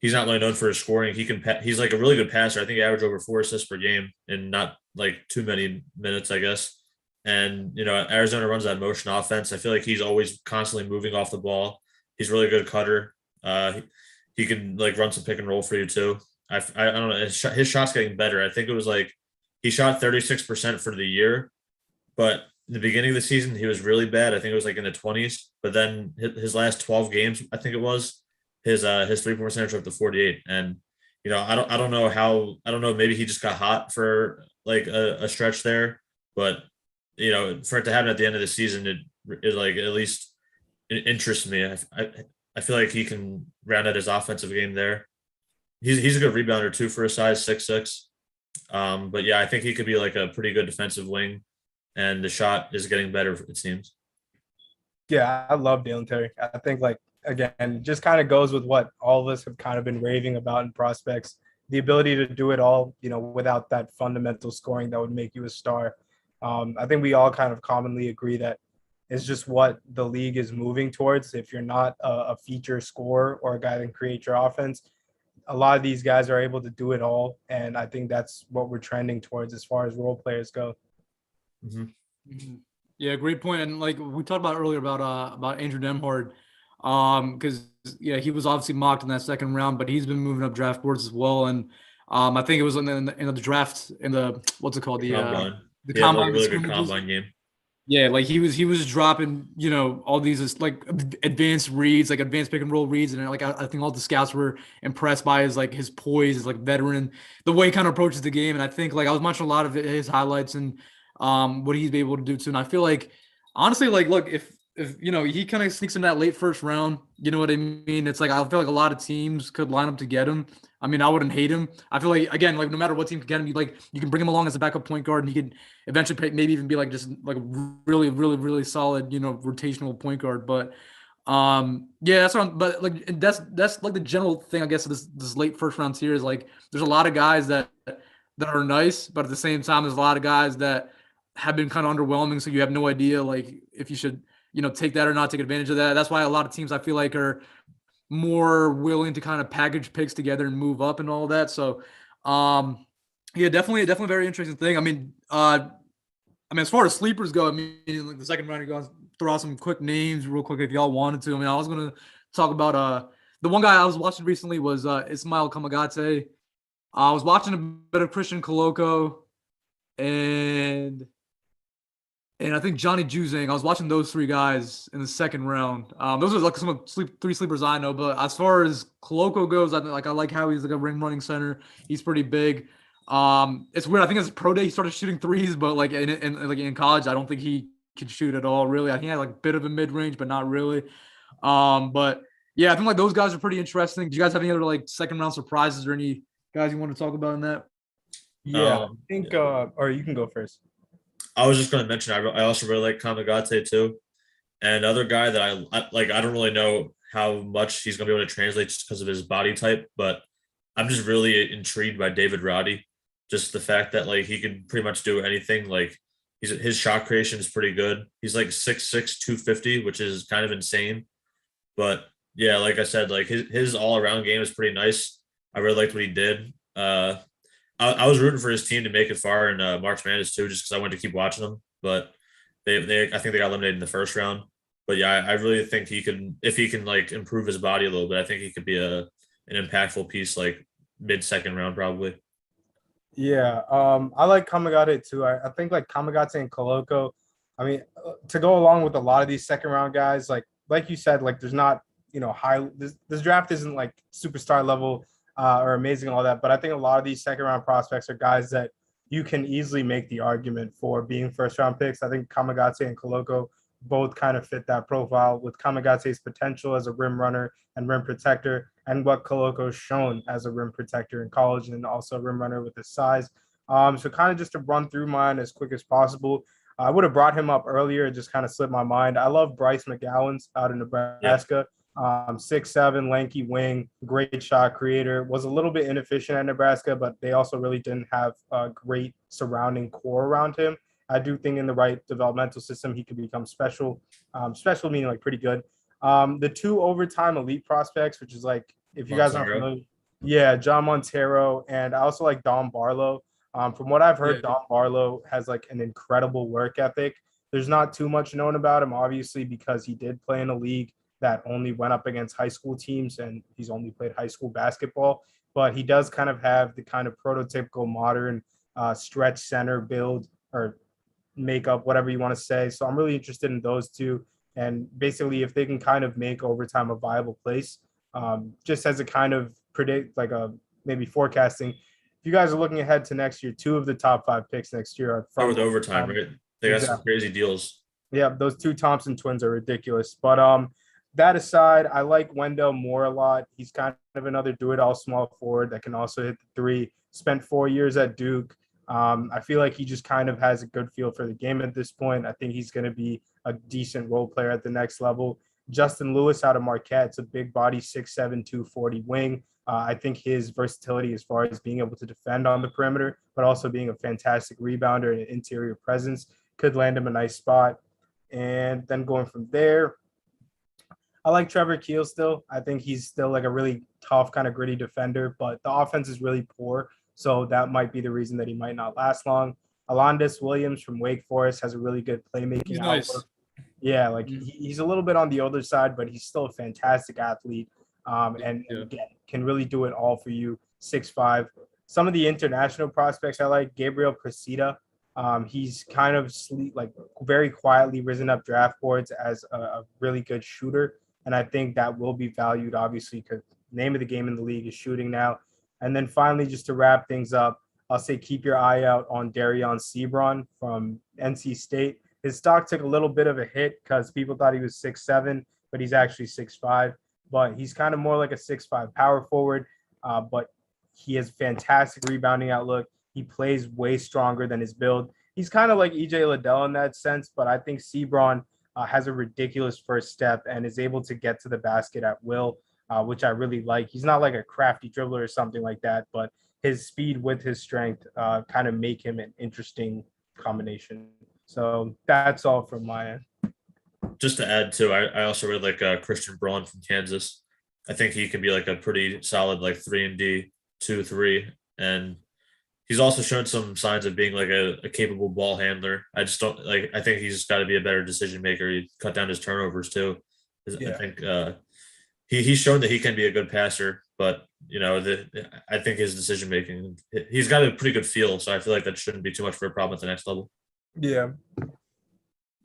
he's not really known for his scoring. He's like a really good passer. I think he averaged over 4 assists per game in not like too many minutes, I guess. And, Arizona runs that motion offense. I feel like he's always constantly moving off the ball. He's a really good cutter. He can like run some pick and roll for you too. I don't know. His shot's getting better. I think it was like he shot 36% for the year, but in the beginning of the season, he was really bad. I think it was like in the 20s, but then his last 12 games, I think it was, his 3-point percentage up to 48. And, I don't know. Maybe he just got hot for like a stretch there, but, for it to happen at the end of the season, it like, at least it interests me. I feel like he can round out his offensive game there. He's a good rebounder too for a size 6'6". But yeah, I think he could be like a pretty good defensive wing, and the shot is getting better, it seems. Yeah, I love Dalen Terry. I think like, again, just kind of goes with what all of us have kind of been raving about in prospects, the ability to do it all, without that fundamental scoring that would make you a star. I think we all kind of commonly agree that it's just what the league is moving towards. If you're not a feature scorer or a guy that can create your offense, a lot of these guys are able to do it all. And I think that's what we're trending towards as far as role players go. Mm-hmm. Mm-hmm. Yeah, great point. And like we talked about earlier about Andrew Nemhard, because he was obviously mocked in that second round, but he's been moving up draft boards as well. And I think it was in the draft in the what's it called the combine, like really good combine game. Yeah, like he was dropping, all these like advanced reads, like advanced pick and roll reads, and like I think all the scouts were impressed by his poise, his like veteran, the way he kind of approaches the game. And I think like I was watching a lot of his highlights and what he's been able to do too. And I feel like honestly, like look, if he kind of sneaks in that late first round, you know what I mean? It's like I feel like a lot of teams could line up to get him. I mean, I wouldn't hate him. I feel like again, like no matter what team can get him, you can bring him along as a backup point guard, and he could eventually maybe even be like just like really, really, really solid, rotational point guard. But yeah, that's what but like that's like the general thing, I guess, of this late first round tier is like there's a lot of guys that are nice, but at the same time, there's a lot of guys that have been kind of underwhelming. So you have no idea like if you should take that or not, take advantage of that. That's why a lot of teams I feel like are more willing to kind of package picks together and move up and all that. So, yeah, definitely very interesting thing. I mean, as far as sleepers go, I mean, like the second round, you're going to throw out some quick names real quick if y'all wanted to. I mean, I was going to talk about the one guy I was watching recently was Ismail Kamagate. I was watching a bit of Christian Koloko and I think Johnny Juzang. I was watching those three guys in the second round. Those are like some of three sleepers I know. But as far as Koloko goes, I like how he's like a ring running center. He's pretty big. It's weird. I think it's pro day he started shooting threes, but like in college, I don't think he could shoot at all. Really, I think he had like a bit of a mid range, but not really. But yeah, I think like those guys are pretty interesting. Do you guys have any other like second round surprises or any guys you want to talk about in that? Yeah, I think or you can go first. I was just going to mention I also really like Kamagate too, and another guy that I like. I don't really know how much he's going to be able to translate just because of his body type, but I'm just really intrigued by David Roddy. Just the fact that like he can pretty much do anything. Like his shot creation is pretty good. He's like 6'6", 250, which is kind of insane. But yeah, like I said, like his all around game is pretty nice. I really liked what he did. I was rooting for his team to make it far in March Madness too, just because I wanted to keep watching them. But they I think they got eliminated in the first round. But yeah, I really think he can, if he can like improve his body a little bit, I think he could be an impactful piece like mid second round probably. Yeah, I like Kamagate too. I think like Kamagate and Koloko. I mean, to go along with a lot of these second round guys, like you said, like there's not high. This draft isn't like superstar level or amazing and all that, but I think a lot of these second round prospects are guys that you can easily make the argument for being first round picks. I think Kamagate and Koloko both kind of fit that profile with Kamagate's potential as a rim runner and rim protector, and what Koloko's shown as a rim protector in college and also a rim runner with his size. So kind of just to run through mine as quick as possible. I would have brought him up earlier. It just kind of slipped my mind. I love Bryce McGowan's out of Nebraska. Yep. 6'7", lanky wing, great shot creator. Was a little bit inefficient at Nebraska, but they also really didn't have a great surrounding core around him. I do think in the right developmental system, he could become special. Special meaning like pretty good. The two overtime elite prospects, which is like, if you guys aren't familiar, yeah, John Montero, and I also like Dom Barlow. From what I've heard, Dom Barlow has like an incredible work ethic. There's not too much known about him, obviously, because he did play in a league that only went up against high school teams, and he's only played high school basketball. But he does kind of have the kind of prototypical modern stretch center build or makeup, whatever you want to say. So I'm really interested in those two. And basically, if they can kind of make overtime a viable place, just as a kind of predict, like a maybe forecasting. If you guys are looking ahead to next year, 2 of the top 5 picks next year are from with overtime, right? They got some crazy deals. Yeah, those 2 Thompson twins are ridiculous. But that aside, I like Wendell Moore a lot. He's kind of another do-it-all small forward that can also hit the 3. Spent 4 years at Duke. I feel like he just kind of has a good feel for the game at this point. I think he's going to be a decent role player at the next level. Justin Lewis out of Marquette, it's a big body, 6'7", 240 wing. I think his versatility as far as being able to defend on the perimeter, but also being a fantastic rebounder and an interior presence could land him a nice spot. And then going from there, I like Trevor Keel still. I think he's still like a really tough, kind of gritty defender, but the offense is really poor. So that might be the reason that he might not last long. Alondes Williams from Wake Forest has a really good playmaking outlook. Yeah, like he's a little bit on the older side, but he's still a fantastic athlete. And again, can really do it all for you. 6'5". Some of the international prospects I like, Gabriel Cressida. He's kind of very quietly risen up draft boards as a really good shooter. And I think that will be valued, obviously, because the name of the game in the league is shooting now. And then finally, just to wrap things up, I'll say keep your eye out on Darion Sebron from NC State. His stock took a little bit of a hit because people thought he was 6'7", but he's actually 6'5". But he's kind of more like a 6'5" power forward, but he has fantastic rebounding outlook. He plays way stronger than his build. He's kind of like EJ Liddell in that sense, but I think Sebron has a ridiculous first step and is able to get to the basket at will, which I really like. He's not like a crafty dribbler or something like that, but his speed with his strength kind of make him an interesting combination. So that's all from my end. Just to add to, I also really like Christian Braun from Kansas. I think he can be like a pretty solid like 3-and-D 2-3, and he's also shown some signs of being like a capable ball handler. I just don't like. I think he's got to be a better decision maker. He cut down his turnovers too. Yeah. I think he's shown that he can be a good passer, but I think his decision making, he's got a pretty good feel. So I feel like that shouldn't be too much for a problem at the next level. Yeah.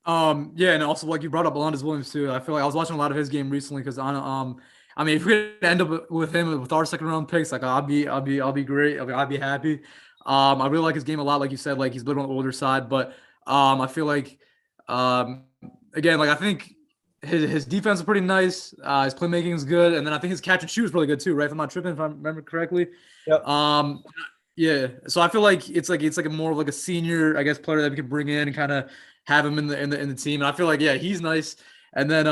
Yeah, and also like you brought up Alondes Williams too. I feel like I was watching a lot of his game recently because I mean, if we end up with him with our second round picks, like I'll be great. I'd be happy. I really like his game a lot. Like you said, like he's a bit on the older side, but I feel like again, like I think his defense is pretty nice. His playmaking is good, and then I think his catch and shoot is really good too, right? If I'm not tripping, if I remember correctly. Yep. Yeah. So I feel like it's like a more of like a senior, I guess, player that we can bring in and kind of have him in the team. And I feel like he's nice. And then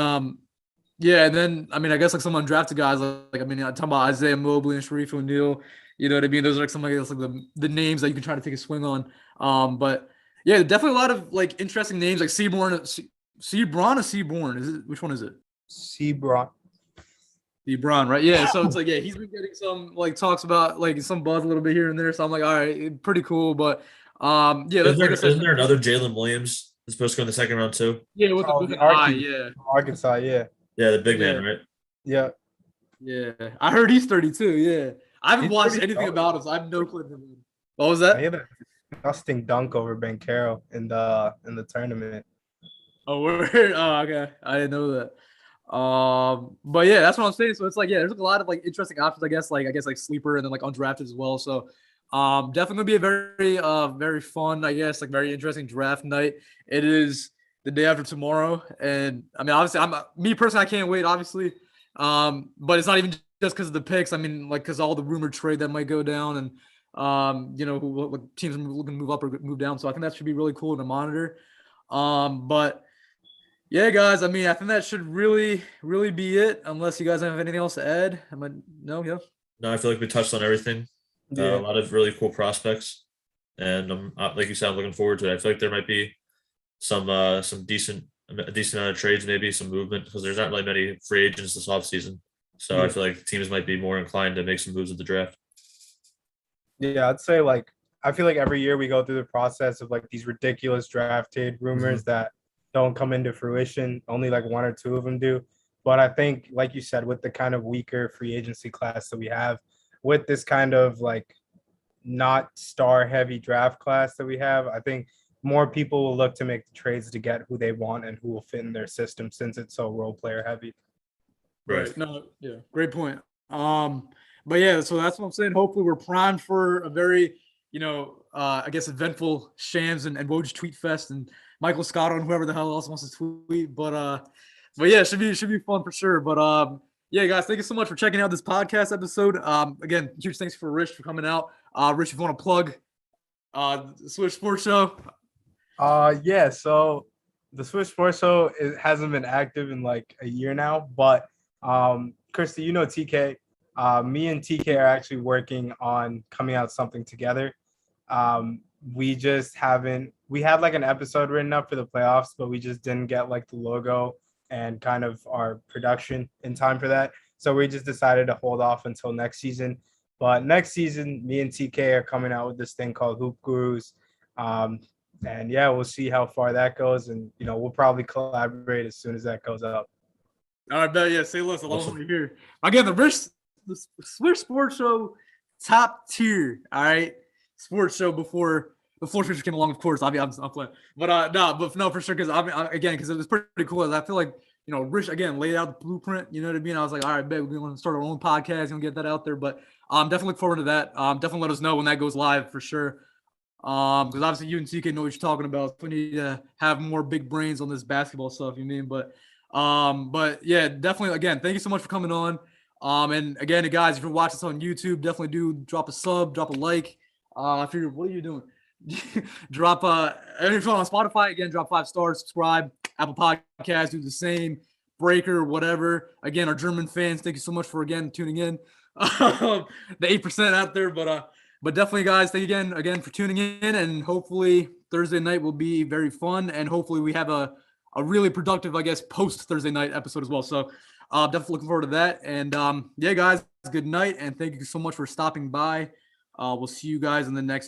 yeah, and then I mean, I guess like some undrafted guys like I mean, I'm talking about Isaiah Mobley and Sharif O'Neal. You know what I mean? Those are like some like the names that you can try to take a swing on. But yeah, definitely a lot of like interesting names like Seaborn or Seaborn. Is it which one is it? Sebron. LeBron, right? Yeah. So it's like, he's been getting some like talks about like some buzz a little bit here and there. So I'm like, all right, pretty cool. But yeah, Isn't like there, I said, isn't there another Jalen Williams that's supposed to go in the second round too? yeah, Oh, with the an eye, Arky yeah, from Arkansas. Yeah. Yeah, the big man, yeah, right? Yeah. yeah. I heard he's 32. Yeah, I haven't He's watched pretty anything solid. about him, so I have no clue. What was He that? had a disgusting dunk over Ben Carroll in the tournament. Oh, word. Oh, okay. I didn't know that. But yeah, that's what I'm saying. So it's like, yeah, there's like a lot of like interesting options, I guess, like sleeper and then like undrafted as well. So definitely gonna be a very fun, I guess, like very interesting draft night. It is the day after tomorrow. And I mean, obviously, me personally, I can't wait, obviously. But it's not even just because of the picks. I mean, like because all the rumored trade that might go down and what teams are looking to move up or move down. So I think that should be really cool to monitor. But yeah, guys. I mean, I think that should really be it. Unless you guys have anything else to add. No, yeah. No, I feel like we touched on everything. A Yeah. lot of really cool prospects, and like you said, I'm looking forward to it. I feel like there might be some decent a decent amount of trades, maybe some movement because there's not really many free agents this offseason. So I Yeah. feel like teams might be more inclined to make some moves at the draft. Yeah, I'd say like I feel like every year we go through the process of like these ridiculous draft trade rumors that don't come into fruition. Only like one or two of them do. But I think, like you said, with the kind of weaker free agency class that we have, with this kind of like not star heavy draft class that we have, I think more people will look to make the trades to get who they want and who will fit in their system since it's so role player heavy. Right. Right. No, yeah, great point. But yeah, so that's what I'm saying. Hopefully we're primed for a very, I guess eventful Shams and Woj tweet fest and Michael Scott and whoever the hell else wants to tweet. But yeah, it should be fun for sure. But yeah, guys, thank you so much for checking out this podcast episode. Again, huge thanks for Rish for coming out. Rish, if you want to plug the Switch Sports Show. Yeah, so the Swiss Sports Show hasn't been active in like a year now, but Christy, you know TK. Me and TK are actually working on coming out something together. We just haven't. We had like an episode written up for the playoffs, but we just didn't get like the logo and kind of our production in time for that. So we just decided to hold off until next season. But next season, me and TK are coming out with this thing called Hoop Gurus. And yeah, we'll see how far that goes. And, we'll probably collaborate as soon as that goes up. All right, bet. Yeah, say less. I Awesome. want to hear. Again, the Switch Sports Show, top tier. All right, sports show before Switch came along. Of course, I'm playing, but no, for sure. Because because it was pretty cool. I feel like Rish again laid out the blueprint. You know what I mean? I was like, all right, bet we're going to start our own podcast and get that out there. But definitely look forward to that. Definitely let us know when that goes live for sure. Because obviously you and TK know what you're talking about. We need to have more big brains on this basketball stuff. You mean? But yeah, definitely. Again, thank you so much for coming on. And again, guys, if you're watching this on YouTube, definitely do drop a sub, drop a like. If you're, what are you doing? Drop if you're on Spotify, again, drop 5 stars, subscribe. Apple Podcasts, do the same. Breaker, whatever. Again, our German fans, thank you so much for again tuning in. The 8% out there, but definitely, guys, thank you again for tuning in, and hopefully Thursday night will be very fun, and hopefully we have a really productive, I guess, post Thursday night episode as well. So definitely looking forward to that. And yeah, guys, good night, and thank you so much for stopping by. We'll see you guys in the next